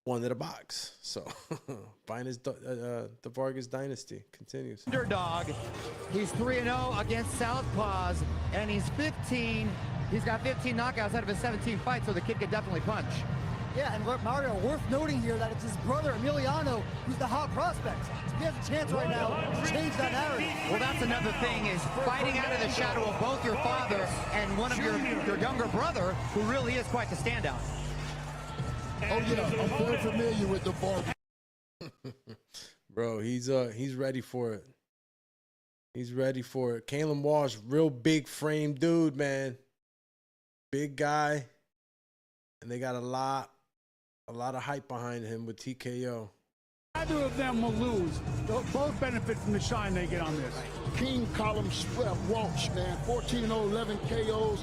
C: wanted to box. So, the Vargas dynasty continues.
K: Underdog. He's 3-0 against Southpaws, and he's 15. He's got 15 knockouts out of his 17 fights, so the kid could definitely punch.
H: Yeah, and Mario, worth noting here that it's his brother Emiliano who's the hot prospect. So he has a chance right now to change that narrative.
K: Well, that's another thing, is fighting out of the shadow of both your father and one of your younger brother, who really is quite the standout.
I: Oh yeah, I'm very familiar with the bar.
C: Bro, he's ready for it. He's ready for it. Kalen Walsh, real big frame dude, man. Big guy. And they got a lot of hype behind him with TKO.
E: Neither of them will lose. They'll both benefit from the shine they get on this.
I: King Column Walsh, man, 14-0, 11 KOs,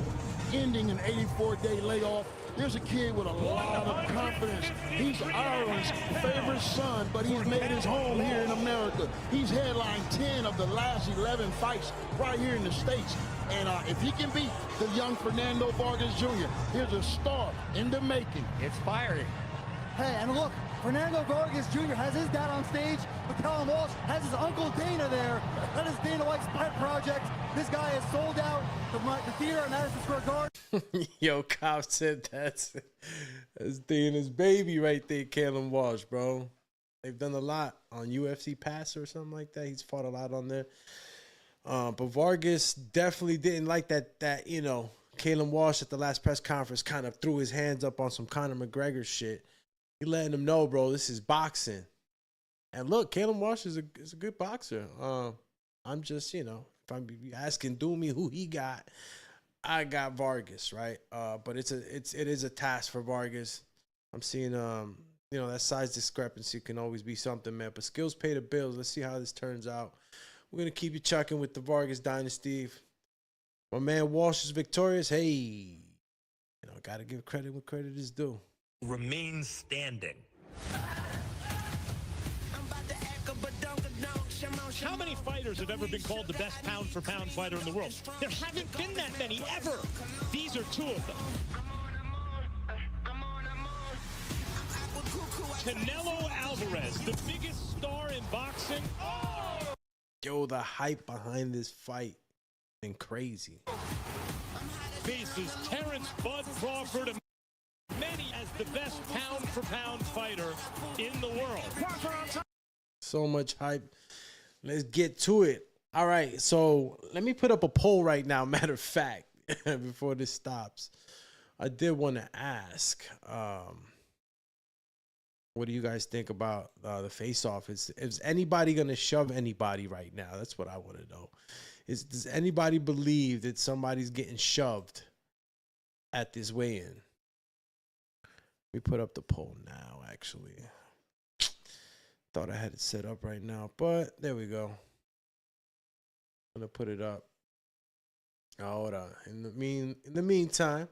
I: ending an 84-day layoff. There's a kid with a lot of confidence. He's Ireland's favorite son, but he's made his home here in America. He's headlined 10 of the last 11 fights right here in the States. And if he can beat the young Fernando Vargas Jr., here's a star in the making.
K: It's fiery.
H: Hey, and look, Fernando Vargas Jr. has his dad on stage, but Callum Walsh has his uncle Dana there. That is Dana White's pet project. This guy has sold out the theater at Madison Square Garden.
C: Yo, Cop said that's Dana's baby right there, Callum Walsh, bro. They've done a lot on UFC Pass or something like that. He's fought a lot on there. But Vargas definitely didn't like that, you know, Kalen Walsh at the last press conference kind of threw his hands up on some Conor McGregor shit. He letting him know, bro, this is boxing. And look, Kalen Walsh is a good boxer. I'm just, you know, if I'm asking Doomy who he got, I got Vargas, right? But it is a task for Vargas. I'm seeing, you know, that size discrepancy can always be something, man. But skills pay the bills. Let's see how this turns out. We're going to keep you chucking with the Vargas dynasty. My man Walsh is victorious. Hey, you know, got to give credit when credit is due.
L: Remain standing.
G: How many fighters have ever been called the best pound-for-pound fighter in the world? There haven't been that many, ever. These are two of them. Canelo Alvarez, the biggest star in boxing. Oh!
C: Yo, the hype behind this fight been crazy.
G: Faces Terrence Bud Crawford, many as the best pound-for-pound fighter in the world.
C: So much hype. Let's get to it. All right, so let me put up a poll right now, matter of fact, before this stops. I did want to ask, what do you guys think about the face-off? Is anybody going to shove anybody right now? That's what I want to know. Does anybody believe that somebody's getting shoved at this weigh-in? We put up the poll now, actually. Thought I had it set up right now, but there we go. I'm gonna put it up. Oh, hold on. In the meantime,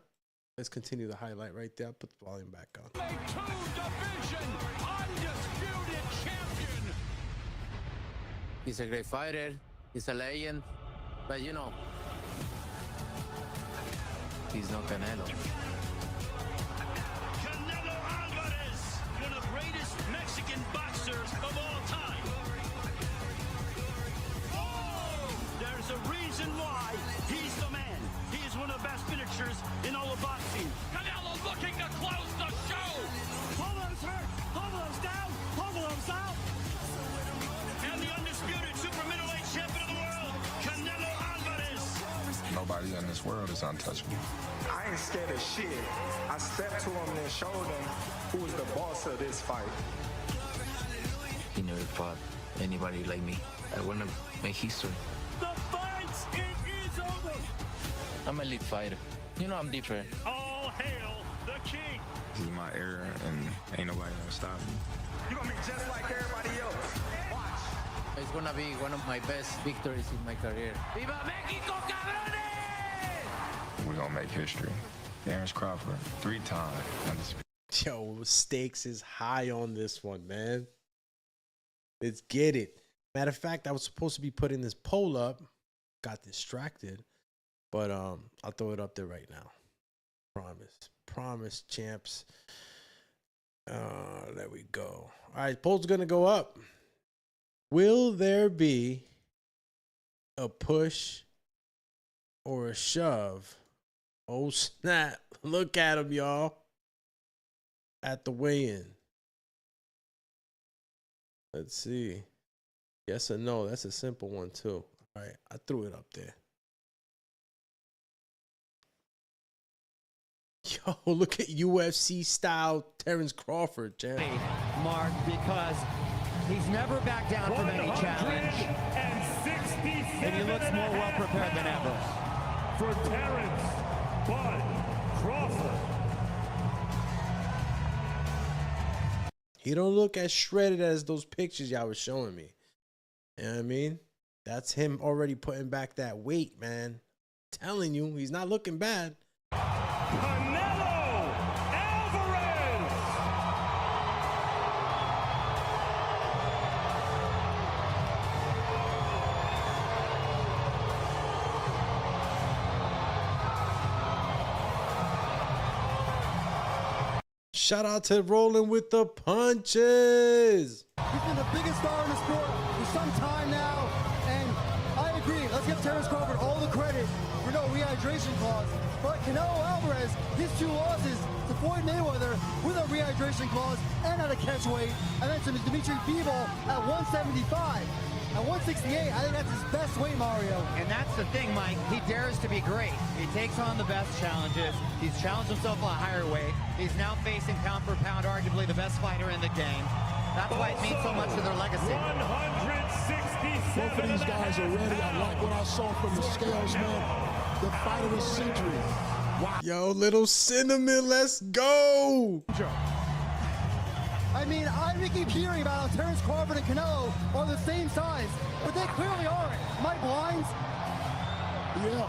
C: let's continue the highlight right there. I'll put the volume back on.
F: Two-division undisputed champion.
M: He's a great fighter. He's a legend, but you know, he's not Canelo.
F: Canelo Alvarez, one of the greatest Mexican boxers of all time. Oh, there's a reason why he's the man. He is one of the best finishers in all of boxing. Canelo looking to close the show. Hovland's hurt. Hovland's down. Hovland's out. And the undisputed super middleweight champion of the world, Canelo Alvarez.
N: Nobody in this world is untouchable.
O: I ain't scared of shit. I stepped to him and showed him who was the boss of this fight.
M: He never fought anybody like me. I want to make history.
F: The fight, it is over.
M: I'm an elite fighter. You know I'm different.
G: All hail the king.
N: This is my era, and ain't nobody gonna stop me.
O: You're gonna be just like everybody else. Watch.
M: It's gonna be one of my best victories in my career. Viva Mexico, cabrones!
N: We're gonna make history. Terrence Crawford, 3-time undisputed.
C: Yo, stakes is high on this one, man. Let's get it. Matter of fact, I was supposed to be putting this poll up. Got distracted. But I'll throw it up there right now. Promise, champs. There we go. All right, poll's gonna go up. Will there be a push or a shove? Oh snap! Look at him, y'all. At the weigh-in. Let's see. Yes or no? That's a simple one too. All right, I threw it up there. Yo, look at UFC-style Terrence Crawford, champ.
K: Mark, because he's never backed down from any challenge. And he looks more well prepared than ever.
G: For Terrence Bud Crawford.
C: He don't look as shredded as those pictures y'all was showing me. You know what I mean? That's him already putting back that weight, man. I'm telling you, he's not looking bad.
G: Canelo Alvarez.
C: Shout out to Rolling with the Punches.
H: He's been the biggest star in the sport for some time now, and I agree. Let's give Terrence Crawford all the credit for no rehydration clause. But Canelo Alvarez, his 2 losses to Floyd Mayweather with a rehydration clause and at a catch weight, and then to Dimitri Bivol at 175. At 168, I think that's his best weight, Mario.
K: And that's the thing, Mike. He dares to be great. He takes on the best challenges. He's challenged himself on a higher weight. He's now facing pound for pound, arguably the best fighter in the game. That's why it means so much to their legacy.
G: 167.
I: Both of these guys are ready. I like what I saw from the scales, man. The fight of the century. Wow.
C: Yo, little cinnamon, let's go.
H: I mean, I keep hearing about how Terrence Crawford and Canelo are the same size, but they clearly aren't. Am I blind?
I: Yeah.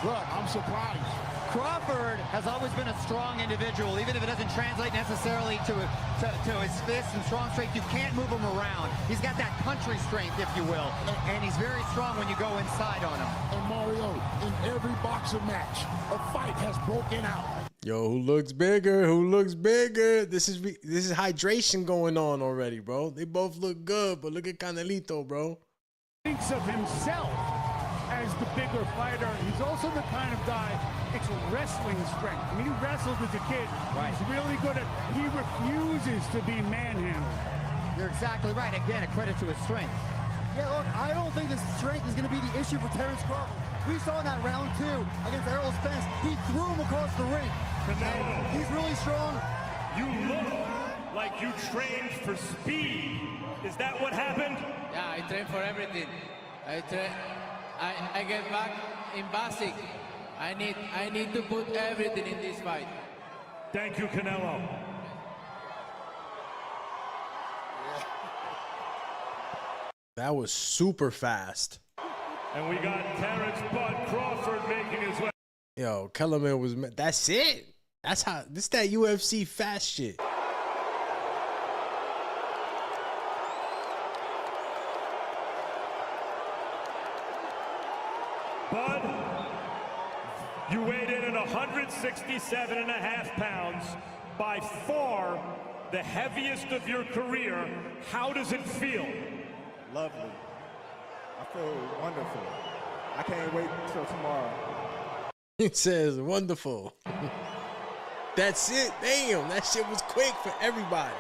I: Look, I'm surprised.
K: Crawford has always been a strong individual, even if it doesn't translate necessarily to his fists and strong strength. You can't move him around. He's got that country strength, if you will, and he's very strong when you go inside on him.
I: And Mario, in every boxing match, a fight has broken out.
C: Yo, who looks bigger? Who looks bigger? This is hydration going on already, bro. They both look good, but look at Canelito, bro.
E: Thinks of himself as the bigger fighter. He's also the kind of guy, it's wrestling strength. I mean, he wrestled as a kid. Right. He's really good at, he refuses to be manhandled.
K: You're exactly right. Again, a credit to his strength.
H: Yeah, look, I don't think the strength is going to be the issue for Terrence Crawford. We saw in that round 2 against Errol Spence. He threw him across the ring.
G: Canelo,
H: he's really strong.
G: you look like you trained for speed. Is that what happened?
P: Yeah, I train for everything. I get back in basic. I need to put everything in this fight.
G: Thank you, Canelo.
C: That was super fast.
G: And we got Terrence Bud Crawford making his way.
C: Yo, Kellerman was, that's it. That's how, this that UFC fast shit.
G: Bud, you weighed in at 167.5 pounds, by far the heaviest of your career. How does it feel?
O: Lovely. I feel wonderful. I can't wait till tomorrow.
C: It says wonderful. That's it. Damn, that shit was quick for everybody.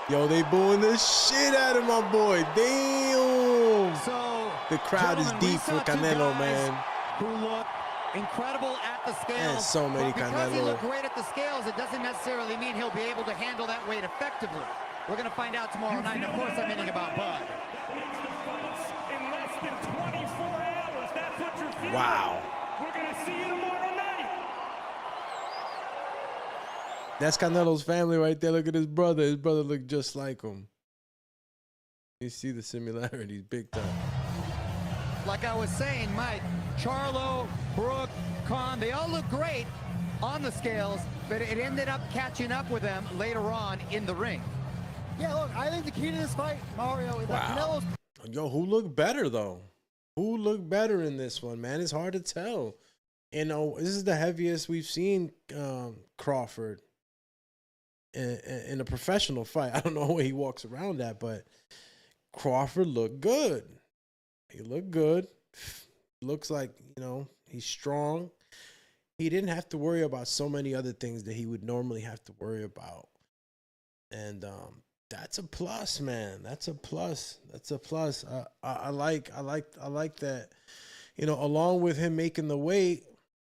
C: Yo, they booing the shit out of my boy. Damn.
K: So
C: the crowd is deep for Canelo, man.
K: Who look incredible at the scales.
C: And so many
K: but because he
C: Canelo.
K: looked great at the scales, it doesn't necessarily mean he'll be able to handle that weight effectively. We're going to find out tomorrow night, and of course I'm meaning about Bud.
G: In less than 24 hours, that's what you're feeling.
C: Wow.
G: We're going to see you tomorrow night.
C: That's Canelo's family right there. Look at his brother. His brother looked just like him. You see the similarities big time.
K: Like I was saying, Mike, Charlo, Brooke, Khan, they all look great on the scales, but it ended up catching up with them later on in the ring.
H: Yeah, look, I think the key to this fight, Mario, is that
C: Wow.
H: Canelo's...
C: Yo, who looked better, though? Who looked better in this one, man? It's hard to tell. You know, this is the heaviest we've seen Crawford in a professional fight. I don't know where he walks around at, but Crawford looked good. He looked good. Looks like, you know, he's strong. He didn't have to worry about so many other things that he would normally have to worry about. And that's a plus, man. That's a plus. That's a plus. I like that. You know, along with him making the weight,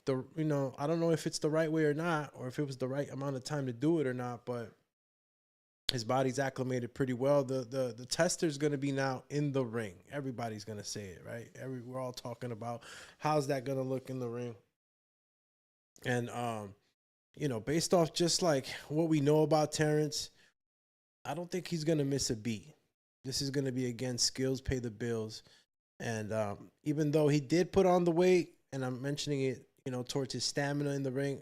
C: you know, I don't know if it's the right way or not, or if it was the right amount of time to do it or not, but his body's acclimated pretty well. The tester's going to be now in the ring. Everybody's going to say it, right? We're all talking about how's that going to look in the ring. And, you know, based off just like what we know about Terrence, I don't think he's going to miss a beat. This is going to be, again, skills pay the bills. And even though he did put on the weight, and I'm mentioning it, you know, towards his stamina in the ring,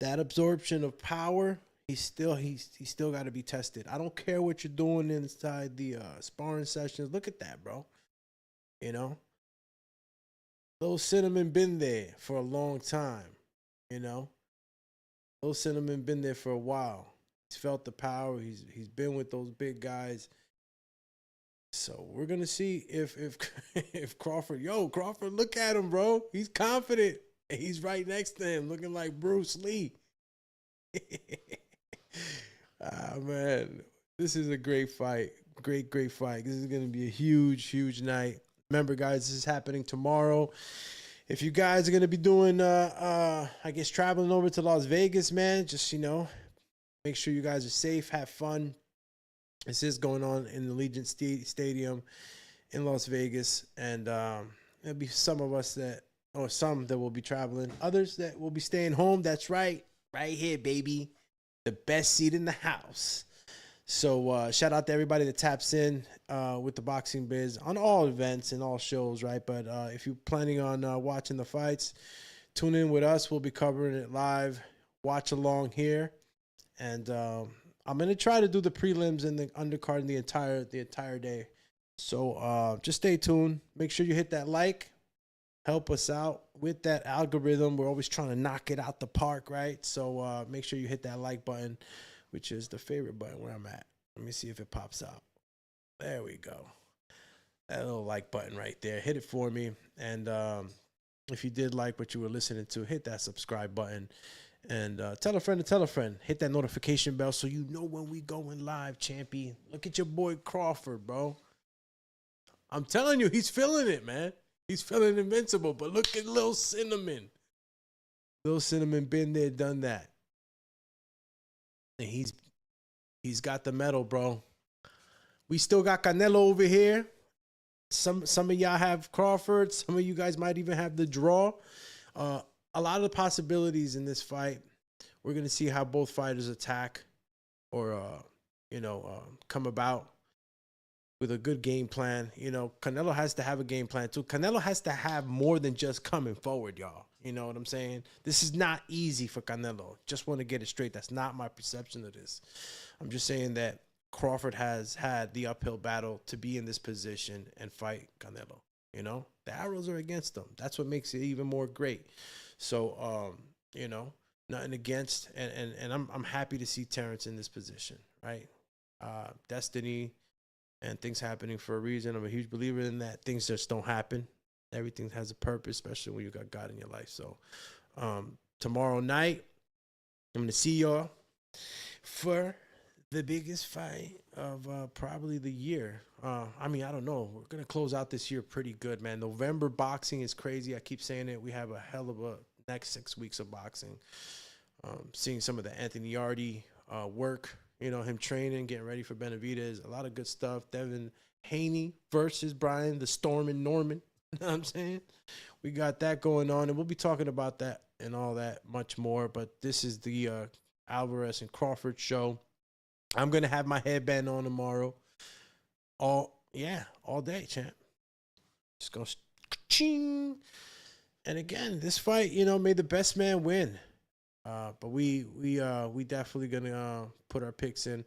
C: that absorption of power, he's still got to be tested. I don't care what you're doing inside the sparring sessions. Look at that, bro. You know, Little Cinnamon been there for a long time. You know, Little Cinnamon been there for a while. He's felt the power. He's been with those big guys. So we're gonna see if Crawford, Crawford, look at him, bro. He's confident. He's right next to him, looking like Bruce Lee. Ah, man, this is a great fight. great fight. This is going to be a huge night. Remember, guys, this is happening tomorrow. If you guys are going to be doing, I guess, traveling over to Las Vegas, man, just, make sure you guys are safe, have fun. This is going on in the Allegiant Stadium in Las Vegas, and there'll be some of us some that will be traveling, others that will be staying home. That's right here, baby, the best seat in the house. So shout out to everybody that taps in with the Boxing Biz on all events and all shows, right? But if you're planning on watching the fights, tune in with us. We'll be covering it live. Watch along here, and I'm gonna try to do the prelims and the undercard the entire day. So just stay tuned. Make sure you hit that like. Help us out with that algorithm. We're always trying to knock it out the park, right? So make sure you hit that like button, which is the favorite button where I'm at. Let me see if it pops out. There we go. That little like button right there. Hit it for me. And if you did like what you were listening to, hit that subscribe button. And tell a friend to tell a friend. Hit that notification bell so you know when we going live, champion. Look at your boy Crawford, bro. I'm telling you, he's feeling it, man. He's feeling invincible. But look at Lil Cinnamon. Lil Cinnamon been there, done that. And he's got the medal, bro. We still got Canelo over here. Some of y'all have Crawford. Some of you guys might even have the draw. A lot of the possibilities in this fight. We're going to see how both fighters attack or, come about with a good game plan. Canelo has to have a game plan too. Canelo has to have more than just coming forward, y'all. You know what I'm saying? This is not easy for Canelo. Just want to get it straight. That's not my perception of this. I'm just saying that Crawford has had the uphill battle to be in this position and fight Canelo. The arrows are against him. That's what makes it even more great. So, nothing against, and I'm happy to see Terrence in this position, right? Destiny and things happening for a reason. I'm a huge believer in that. Things just don't happen. Everything has a purpose, especially when you got God in your life. So tomorrow night, I'm going to see y'all for the biggest fight of probably the year. I don't know. We're going to close out this year pretty good, man. November boxing is crazy. I keep saying it. We have a hell of a next 6 weeks of boxing. Seeing some of the Anthony Yardy work, him training, getting ready for Benavidez. A lot of good stuff. Devin Haney versus Brian the Stormin' Norman. You know what I'm saying? We got that going on, and we'll be talking about that and all that much more. But this is the Alvarez and Crawford show. I'm going to have my headband on tomorrow. All day, champ. Just go ching. And again, this fight, may the best man win. But we definitely going to put our picks in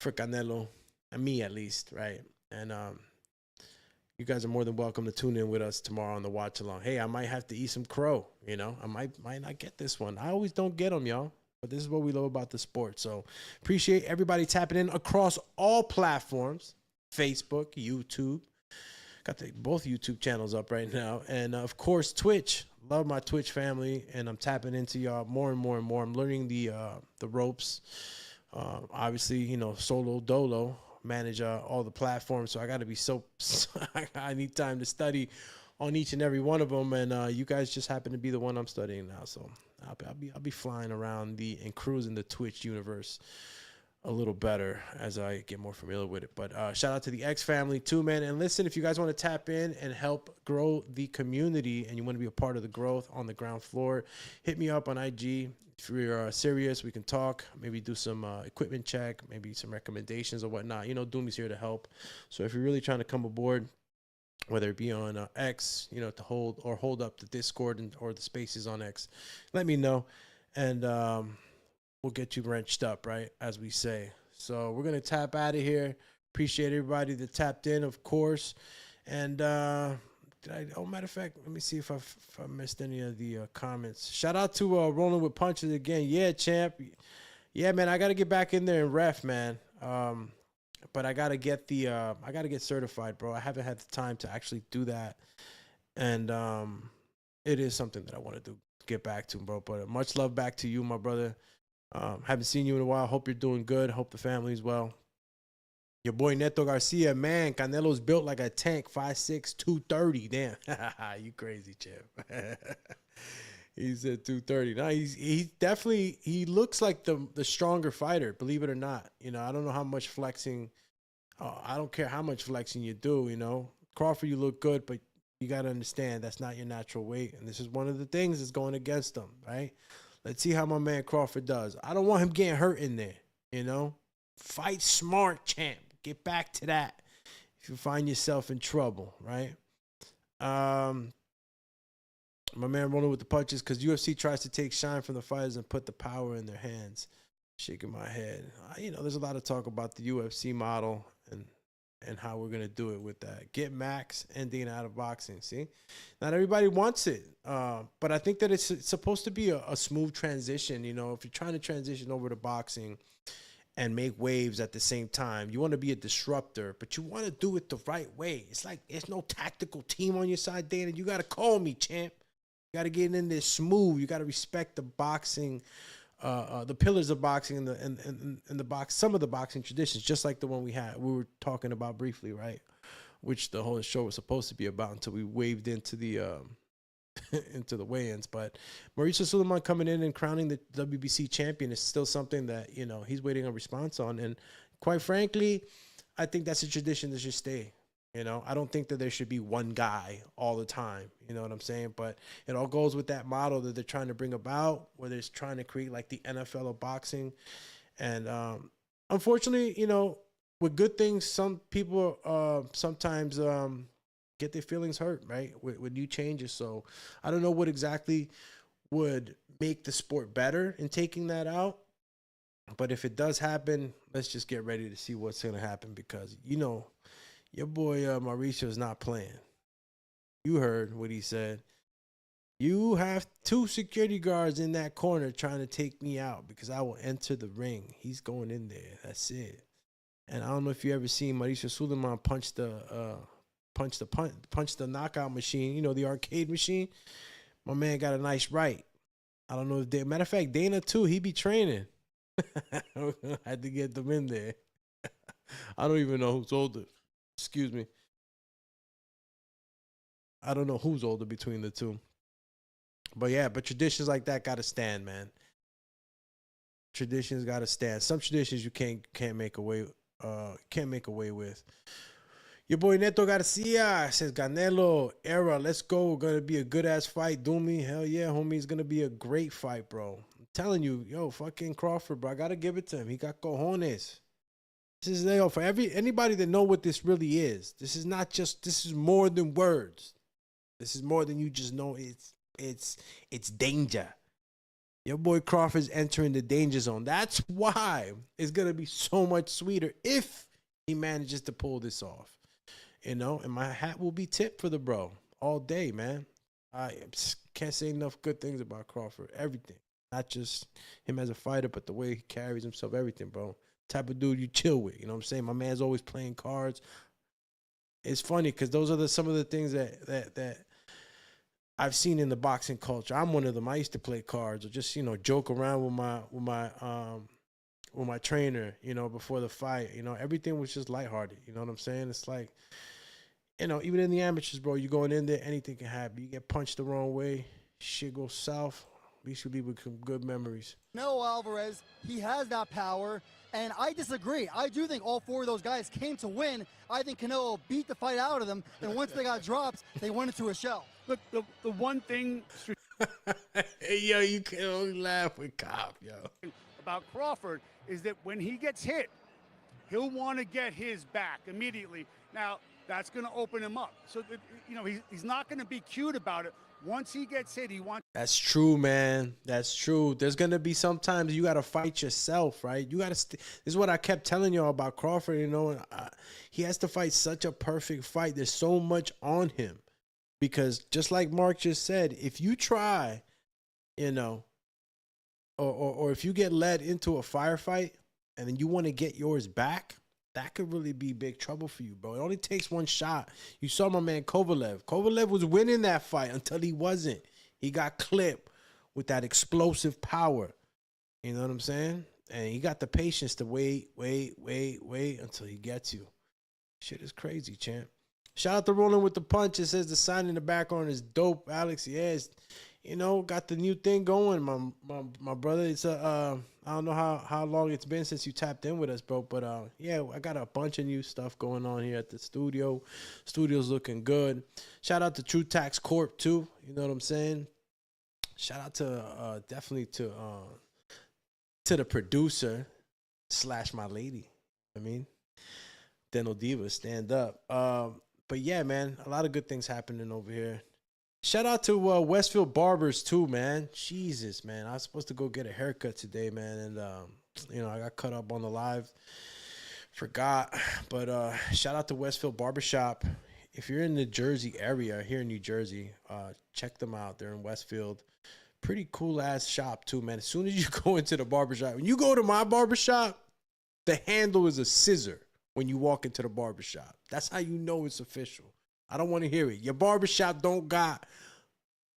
C: for Canelo, and me at least, right? And you guys are more than welcome to tune in with us tomorrow on the watch along. Hey, I might have to eat some crow. I might not get this one. I always don't get them, y'all. But this is what we love about the sport. So appreciate everybody tapping in across all platforms. Facebook, YouTube. Got both YouTube channels up right now. And, of course, Twitch. Love my Twitch family. And I'm tapping into y'all more and more and more. I'm learning the ropes. Obviously, solo dolo. Manage all the platforms. So I got to be I need time to study on each and every one of them. And you guys just happen to be the one I'm studying now. So I'll be flying around and cruising the Twitch universe a little better as I get more familiar with it. But shout out to the X family too, man. And listen, if you guys want to tap in and help grow the community and you want to be a part of the growth on the ground floor, hit me up on IG. If you're serious, we can talk, maybe do some equipment check, maybe some recommendations or whatnot. Doomy's here to help. So if you're really trying to come aboard, whether it be on X, to hold up the Discord or the spaces on X, let me know. And we'll get you wrenched up, right, as we say. So we're going to tap out of here. Appreciate everybody that tapped in, of course. And matter of fact, let me see if I missed any of the comments. Shout out to Rolling with Punches again. Yeah, champ. Yeah, man, I got to get back in there and ref, man. But I got to get certified, bro. I haven't had the time to actually do that. And it is something that I want to do, get back to, bro. But much love back to you, my brother. Haven't seen you in a while. Hope you're doing good. Hope the family's well. Your boy Neto Garcia, man, Canelo's built like a tank, 5'6", 230. Damn, you crazy, champ. He said 230. No, he definitely, he looks like the stronger fighter, believe it or not. You know, I don't know how much flexing. I don't care how much flexing you do, you know. Crawford, you look good, but you got to understand that's not your natural weight. And this is one of the things that's going against him, right? Let's see how my man Crawford does. I don't want him getting hurt in there, you know. Fight smart, champ. Get back to that if you find yourself in trouble, right? My man rolling with the punches because UFC tries to take shine from the fighters and put the power in their hands. Shaking my head. You know, there's a lot of talk about the UFC model and how we're going to do it with that. Get Max and Dana out of boxing, see? Not everybody wants it, but I think that it's supposed to be a smooth transition. You know, if you're trying to transition over to boxing and make waves at the same time, you want to be a disruptor, but you want to do it the right way. It's like there's no tactical team on your side, Dana. You got to call me, champ. You got to get in there smooth. You got to respect the boxing, the pillars of boxing and the box, some of the boxing traditions, just like the one we were talking about briefly, right? Which the whole show was supposed to be about until we waved into the into the weigh-ins. But Mauricio Sulaimán coming in and crowning the WBC champion is still something that, you know, he's waiting a response on. And quite frankly, I think that's a tradition that should stay. You know, I don't think that there should be one guy all the time. You know what I'm saying? But it all goes with that model that they're trying to bring about, where they're trying to create like the NFL of boxing. And unfortunately, you know, with good things, some people sometimes get their feelings hurt, right, with new changes. So I don't know what exactly would make the sport better in taking that out. But if it does happen, let's just get ready to see what's going to happen because, you know, your boy Mauricio is not playing. You heard what he said. You have 2 security guards in that corner trying to take me out because I will enter the ring. He's going in there. That's it. And I don't know if you ever seen Mauricio Sulaimán punch the knockout machine. You know, the arcade machine. My man got a nice right. I don't know if matter of fact, Dana too. He be training. I had to get them in there. I don't even know who's older. Excuse me. I don't know who's older between the two. But yeah, but traditions like that gotta stand, man. Traditions gotta stand. Some traditions you can't make away with. Your boy Neto Garcia says Canelo era. Let's go. Gonna be a good ass fight. Doomy. Hell yeah, homie. It's gonna be a great fight, bro. I'm telling you, yo, fucking Crawford, bro. I gotta give it to him. He got cojones. This is, for anybody that know what this really is. This is not just, this is more than words. This is more than you just know. It's danger. Your boy Crawford's entering the danger zone. That's why it's gonna be so much sweeter if he manages to pull this off. You know, and my hat will be tipped for the bro all day, man. I can't say enough good things about Crawford. Everything, not just him as a fighter, but the way he carries himself. Everything, bro. Type of dude you chill with. You know what I'm saying? My man's always playing cards. It's funny because those are some of the things that I've seen in the boxing culture. I'm one of them. I used to play cards or just, you know, joke around with my trainer, you know, before the fight. You know, everything was just lighthearted. You know what I'm saying? It's like, you know, even in the amateurs, bro, you're going in there, anything can happen. You get punched the wrong way, shit goes south. At least you leave with some good memories.
H: Canelo Alvarez, he has that power, and I disagree. I do think all 4 of those guys came to win. I think Canelo beat the fight out of them, and once they got dropped, they went into a shell.
E: Look, the one thing...
C: Hey, yo, you can only laugh with Cop, yo.
E: ...about Crawford is that when he gets hit, he'll want to get his back immediately. Now, that's going to open him up. So, that, you know, he's not going to be cute about it. Once he gets hit, he wants...
C: That's true, man. That's true. There's going to be sometimes you got to fight yourself, right? You got to... This is what I kept telling y'all about Crawford, you know. He has to fight such a perfect fight. There's so much on him. Because just like Mark just said, if you try, you know, or if you get led into a firefight and then you want to get yours back, that could really be big trouble for you, bro. It only takes one shot. You saw my man Kovalev. Kovalev was winning that fight until he wasn't. He got clipped with that explosive power. You know what I'm saying? And he got the patience to wait until he gets you. Shit is crazy, champ. Shout out to Rolling with the Punch. It says the sign in the background is dope, Alex. Yes, got the new thing going, my brother. It's I don't know how long it's been since you tapped in with us, bro. But yeah, I got a bunch of new stuff going on here at the studio. Studio's looking good. Shout out to True Tax Corp too. You know what I'm saying? Shout out to definitely to the producer / my lady. I mean, Dental Diva, stand up. But yeah, man, a lot of good things happening over here. Shout out to Westfield Barbers too, man. Jesus, man, I was supposed to go get a haircut today, man, and I got cut up on the live, forgot. But shout out to Westfield Barbershop. If you're in the Jersey area, here in New Jersey, check them out. They're in Westfield. Pretty cool ass shop too, man. As soon as you go into the barbershop, when you go to my barbershop, the handle is a scissor when you walk into the barbershop. That's how you know it's official. I don't want to hear it. Your barbershop don't got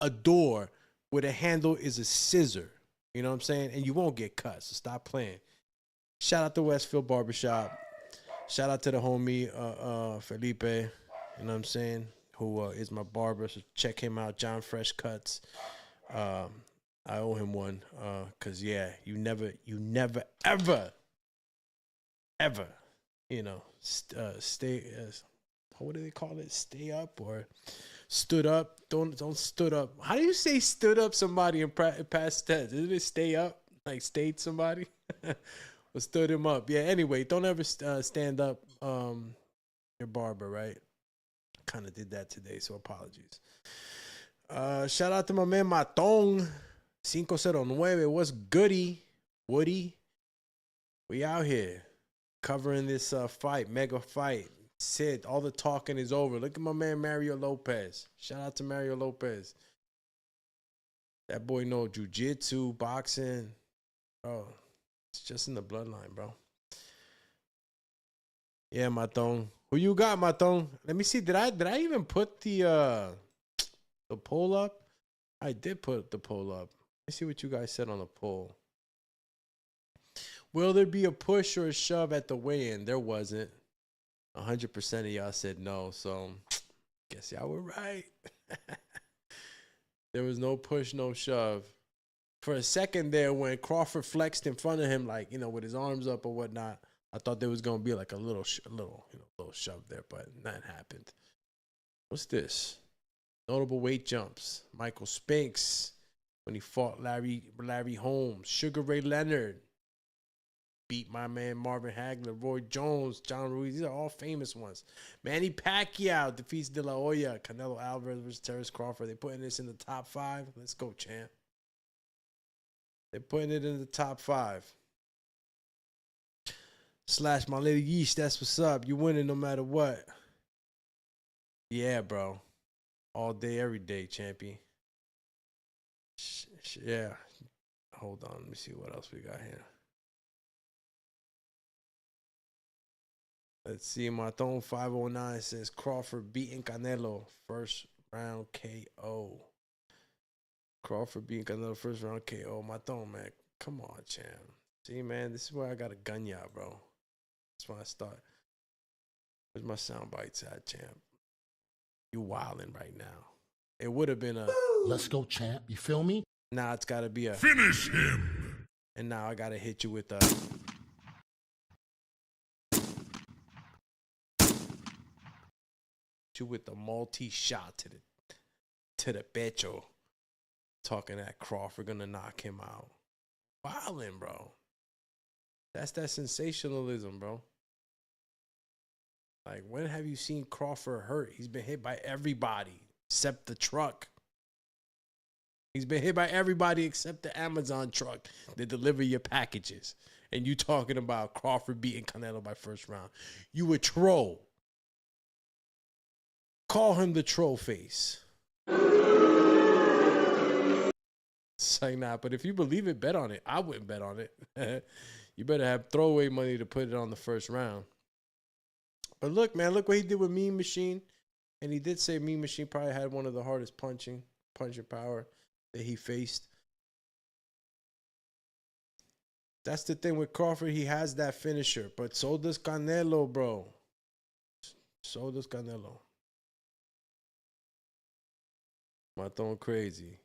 C: a door where the handle is a scissor. You know what I'm saying? And you won't get cut, so stop playing. Shout out to Westfield Barbershop. Shout out to the homie Felipe, you know what I'm saying, who is my barber. So check him out, John Fresh Cuts. I owe him one because, yeah, you never, ever, stay, what do they call it? Stay up or stood up? Don't stood up. How do you say stood up somebody in past tense? Isn't it stay up? Like stayed somebody? Or stood him up? Yeah, anyway, don't ever stand up your barber, right? Kind of did that today, so apologies. Shout out to my man Matong 509. What's goody? Woody? We out here covering this fight, mega fight. Sid, all the talking is over. Look at my man Mario Lopez. Shout out to Mario Lopez. That boy know jiu-jitsu, boxing. Bro, it's just in the bloodline, bro. Yeah, Matong. Who you got, Matong? Let me see. Did I even put the poll up? I did put the poll up. Let's see what you guys said on the poll. Will there be a push or a shove at the weigh-in? There wasn't. 100% of y'all said no, so guess y'all were right. There was no push, no shove. For a second there, when Crawford flexed in front of him, like, with his arms up or whatnot, I thought there was gonna be like a little shove there, but that happened. What's this? Notable weight jumps. Michael Spinks when he fought Larry Holmes. Sugar Ray Leonard beat my man Marvin Hagler. Roy Jones, John Ruiz. These are all famous ones. Manny Pacquiao defeats De La Hoya. Canelo Alvarez versus Terrence Crawford. They're putting this in the top 5. Let's go, champ. They're putting it in the top 5. / my lady Yeesh, that's what's up. You winning no matter what. Yeah, bro. All day, every day, champion. Yeah. Hold on. Let me see what else we got here. Let's see. Maton 509 says Crawford beating Canelo first round KO. Crawford beating Canelo first round KO. Maton, man. Come on, champ. See, man, this is where I got to gun y'all, bro. That's when I start. Where's my sound bites at, champ? You wilding right now. It would have been a
I: let's go, champ. You feel me?
C: Now it's got to be a
D: finish him.
C: And now I got to hit you with a multi-shot to the pecho. Talking that Crawford gonna knock him out. Wildin', bro. That's that sensationalism, bro. Like, when have you seen Crawford hurt? He's been hit by everybody except the truck. He's been hit by everybody except the Amazon truck that deliver your packages. And you talking about Crawford beating Canelo by first round. You a troll. Call him the troll face. It's like, nah, but if you believe it, bet on it. I wouldn't bet on it. You better have throwaway money to put it on the first round. But look, man, look what he did with Mean Machine. And he did say Mean Machine probably had one of the hardest punching power that he faced. That's the thing with Crawford. He has that finisher, but so does Canelo, bro. So does Canelo. My throwing crazy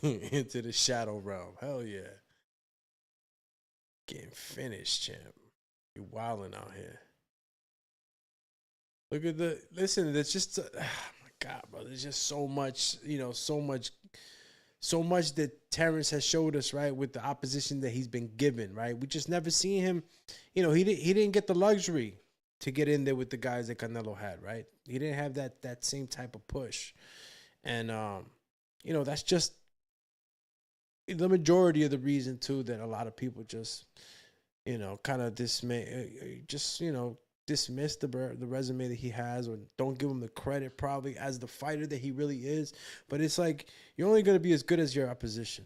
C: into the shadow realm. Hell yeah. Getting finished, champ. You wilding out here. Look at listen, there's just, oh my God, bro. There's just so much, so much that Terrence has showed us, right, with the opposition that he's been given, right? We just never seen him, he didn't get the luxury to get in there with the guys that Canelo had, right? He didn't have that same type of push. And, that's just the majority of the reason, too, that a lot of people just, kind of dismiss the resume that he has, or don't give him the credit probably as the fighter that he really is. But it's like, you're only going to be as good as your opposition.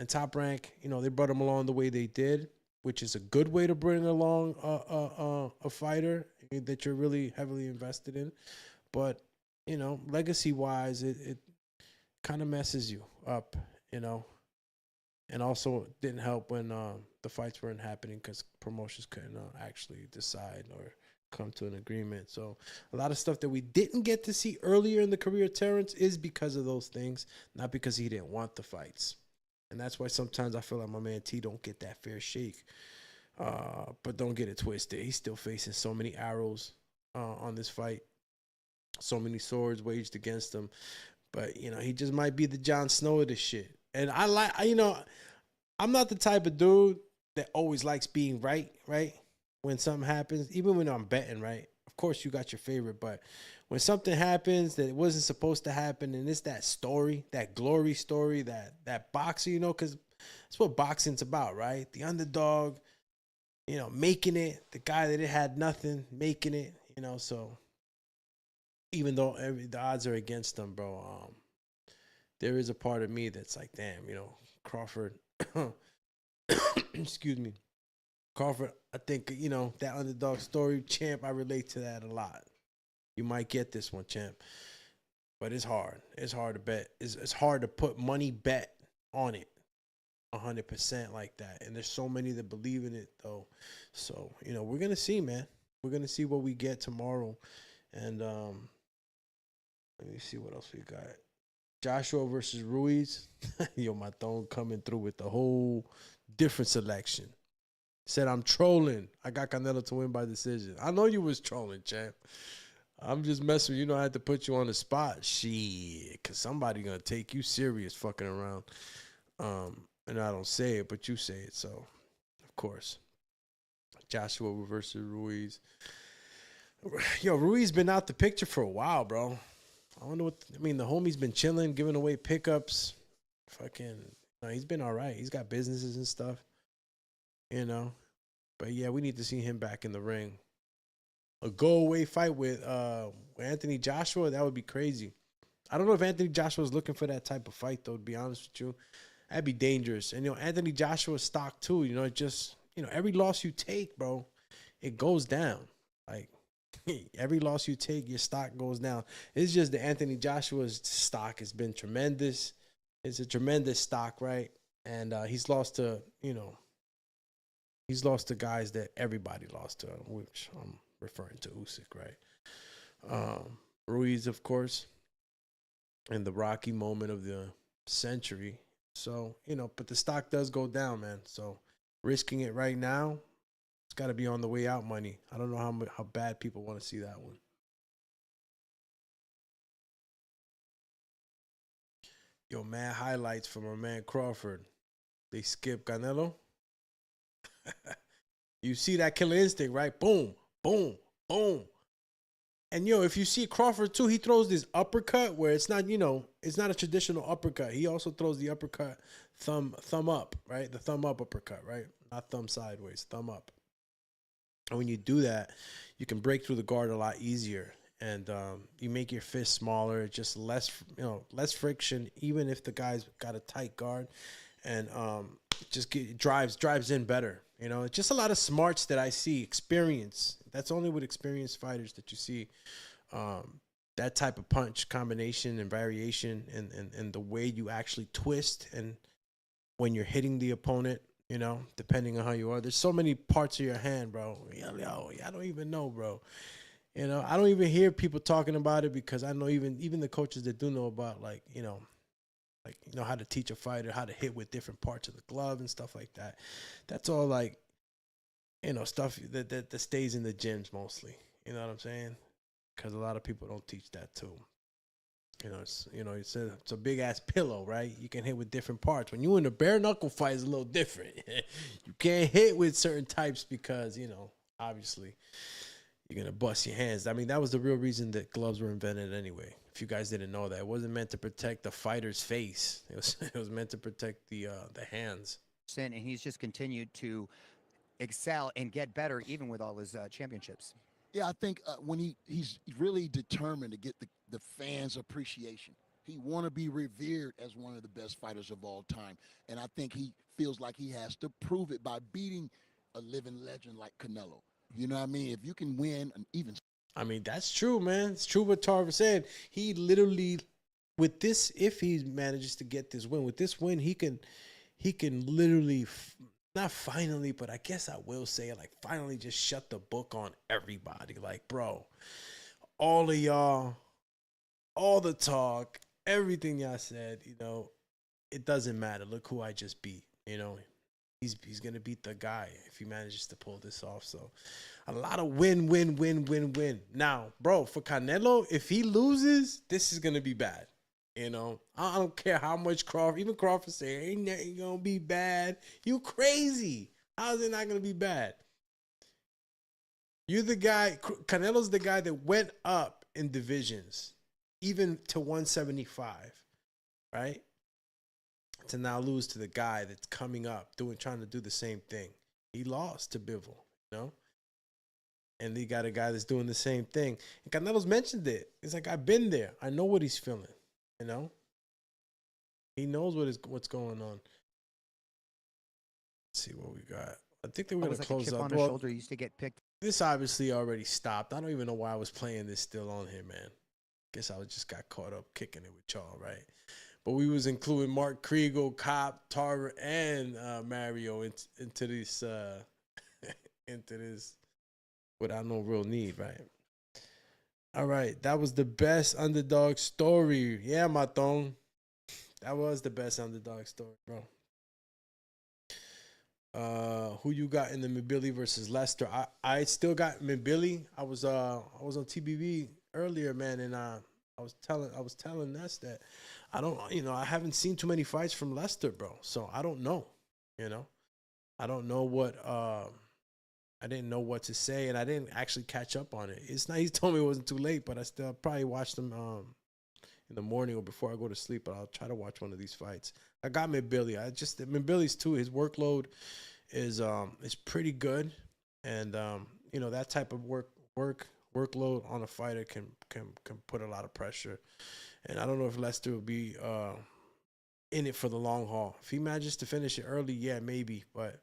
C: And Top Rank, they brought him along the way they did, which is a good way to bring along a fighter that you're really heavily invested in. But, legacy-wise, it kind of messes you up, And also it didn't help when the fights weren't happening because promotions couldn't actually decide or come to an agreement. So a lot of stuff that we didn't get to see earlier in the career of Terrence is because of those things, not because he didn't want the fights. And that's why sometimes I feel like my man T don't get that fair shake. But don't get it twisted. He's still facing so many arrows on this fight. So many swords waged against him. But, he just might be the Jon Snow of this shit. And I'm not the type of dude that always likes being right? When something happens, even when I'm betting, right? Of course, you got your favorite, but when something happens that it wasn't supposed to happen, and it's that story, that glory story, that boxing, because that's what boxing's about, right? The underdog, making it, the guy that had nothing, making it, so even though the odds are against them, bro, there is a part of me that's like, damn, Crawford, excuse me, Crawford, I think, that underdog story, champ, I relate to that a lot. You might get this one, champ. But it's hard. It's hard to bet. It's hard to put money bet on it 100% like that. And there's so many that believe in it, though. So, we're going to see, man. We're going to see what we get tomorrow. And let me see what else we got. Joshua versus Ruiz. Yo, my thong coming through with the whole different selection. Said I'm trolling. I got Canelo to win by decision. I know you was trolling, champ. I'm just messing with you. I had to put you on the spot. Shit, because somebody going to take you serious fucking around. And I don't say it, but you say it. So, of course. Joshua versus Ruiz. Yo, Ruiz been out the picture for a while, bro. I wonder the homie's been chilling, giving away pickups. He's been all right. He's got businesses and stuff. But yeah, we need to see him back in the ring. A go-away fight with Anthony Joshua, that would be crazy. I don't know if Anthony Joshua is looking for that type of fight, though, to be honest with you. That'd be dangerous. And, Anthony Joshua's stock, too. Every loss you take, bro, it goes down. Like, every loss you take, your stock goes down. It's just that Anthony Joshua's stock has been tremendous. It's a tremendous stock, right? And he's lost to, he's lost to guys that everybody lost to, which I'm referring to Usyk, right? Ruiz, of course, and the Rocky moment of the century. So, but the stock does go down, man. So risking it right now, it's got to be on the way out money. I don't know how bad people want to see that one. Yo, man, highlights from our man Crawford. They skip Canelo. You see that killer instinct, right? Boom, boom, boom. And, if you see Crawford, too, he throws this uppercut where it's not, it's not a traditional uppercut. He also throws the uppercut thumb up, right? The thumb up uppercut, right? Not thumb sideways, thumb up. And when you do that, you can break through the guard a lot easier. And you make your fist smaller, just less friction, even if the guy's got a tight guard. And just drives in better. It's just a lot of smarts that I see, experience. That's only with experienced fighters that you see that type of punch combination and variation and the way you actually twist and when you're hitting the opponent, you know, depending on how you are. There's so many parts of your hand, bro. Yo, I don't even know, bro. You know, I don't even hear people talking about it because I know even the coaches that do know about, like, you know, how to teach a fighter, how to hit with different parts of the glove and stuff like that. That's all, like, you know, stuff that stays in the gyms mostly. You know what I'm saying? Because a lot of people don't teach that too. It's a big ass pillow, right? You can hit with different parts. When you in a bare knuckle fight, it's a little different. You can't hit with certain types because, you know, obviously you're gonna bust your hands. I mean, that was the real reason that gloves were invented anyway. If you guys didn't know that, it wasn't meant to protect the fighter's face. It was meant to protect the hands.
K: And he's just continued to excel and get better even with all his championships.
I: Yeah, I think when he's really determined to get the fans' appreciation. He want to be revered as one of the best fighters of all time. And I think he feels like he has to prove it by beating a living legend like Canelo. You know what I mean? If you can win an even...
C: I mean, that's true, man. It's true what Tarver said. He literally, with this, if he manages to get this win, with this win, he can literally... Not finally, but I guess I will say, like, finally just shut the book on everybody. Like, bro, all of y'all, all the talk, everything y'all said, you know, it doesn't matter. Look who I just beat, you know. He's going to beat the guy if he manages to pull this off. So, a lot of win. Now, bro, for Canelo, if he loses, this is going to be bad. You know, I don't care how much Crawford say, ain't nothing gonna be bad. You crazy. How is it not gonna be bad? You're the guy, Canelo's the guy that went up in divisions, even to 175, right? To now lose to the guy that's coming up, trying to do the same thing. He lost to Bivol, you know? And they got a guy that's doing the same thing. And Canelo's mentioned it. He's like, I've been there. I know what he's feeling. You know, he knows what's going on. Let's see what we got. I think they were going to close up.
K: On his shoulder used to get picked.
C: This obviously already stopped. I don't even know why I was playing this still on here, man. Guess I just got caught up kicking it with y'all, right? But we was including Mark Kriegel, Cop, Tarver, and Mario into this without no real need, right? All right, that was the best underdog story. Yeah, Maton. That was the best underdog story, bro. Who you got in the Mabili versus Lester? I still got Mabili. I was on TBV earlier, man, and I was telling Ness that I haven't seen too many fights from Lester, bro. So I don't know, I don't know what I didn't know what to say, and I didn't actually catch up on it. It's not. He told me it wasn't too late, but I still probably watched them in the morning or before I go to sleep. But I'll try to watch one of these fights. I got Mabili. Mabili's too. His workload is pretty good, and that type of workload on a fighter can put a lot of pressure. And I don't know if Lester will be in it for the long haul. If he manages to finish it early, yeah, maybe, but.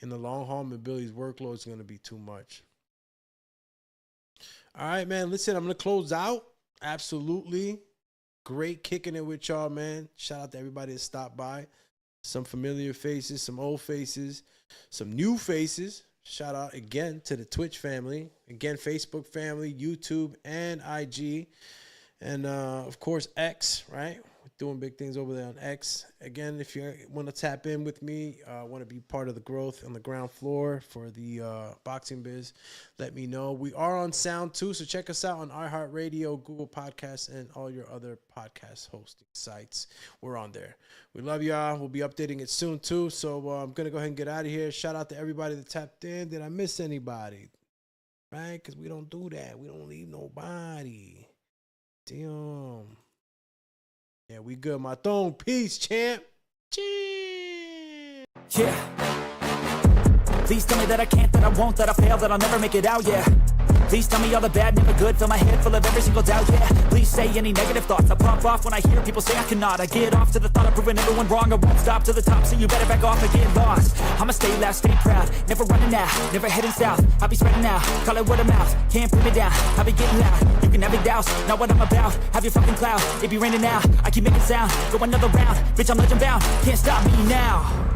C: In the long haul, Mabili's workload is going to be too much. All right, man. Listen, I'm going to close out. Absolutely. Great kicking it with y'all, man. Shout out to everybody that stopped by. Some familiar faces, some old faces, some new faces. Shout out again to the Twitch family. Again, Facebook family, YouTube, and IG. And, of course, X, right? Doing big things over there on X. Again, if you want to tap in with me, want to be part of the growth on the ground floor for the Boxing Biz, let me know. We are on Sound too, so check us out on iHeartRadio, Google Podcasts, and all your other podcast hosting sites. We're on there. We love y'all. We'll be updating it soon too, so I'm going to go ahead and get out of here. Shout out to everybody that tapped in. Did I miss anybody? Right? Because we don't do that. We don't leave nobody. Damn. Yeah, we good, my thong. Peace, champ. Cheers.
A: Yeah. Please tell me that I can't, that I won't, that I fail, that I'll never make it out, yeah. Please tell me all the bad, never good, fill my head full of every single doubt, yeah. Please say any negative thoughts, I pop off when I hear people say I cannot. I get off to the thought of proving everyone wrong, I won't stop to the top, so you better back off and get lost. I'ma stay loud, stay proud, never running out, never heading south. I'll be spreading out, call it word of mouth, can't put me down, I'll be getting loud. You can have it douse, not what I'm about, have your fucking cloud, it be raining now, I keep making sound, go another round, bitch I'm legend bound, can't stop me now.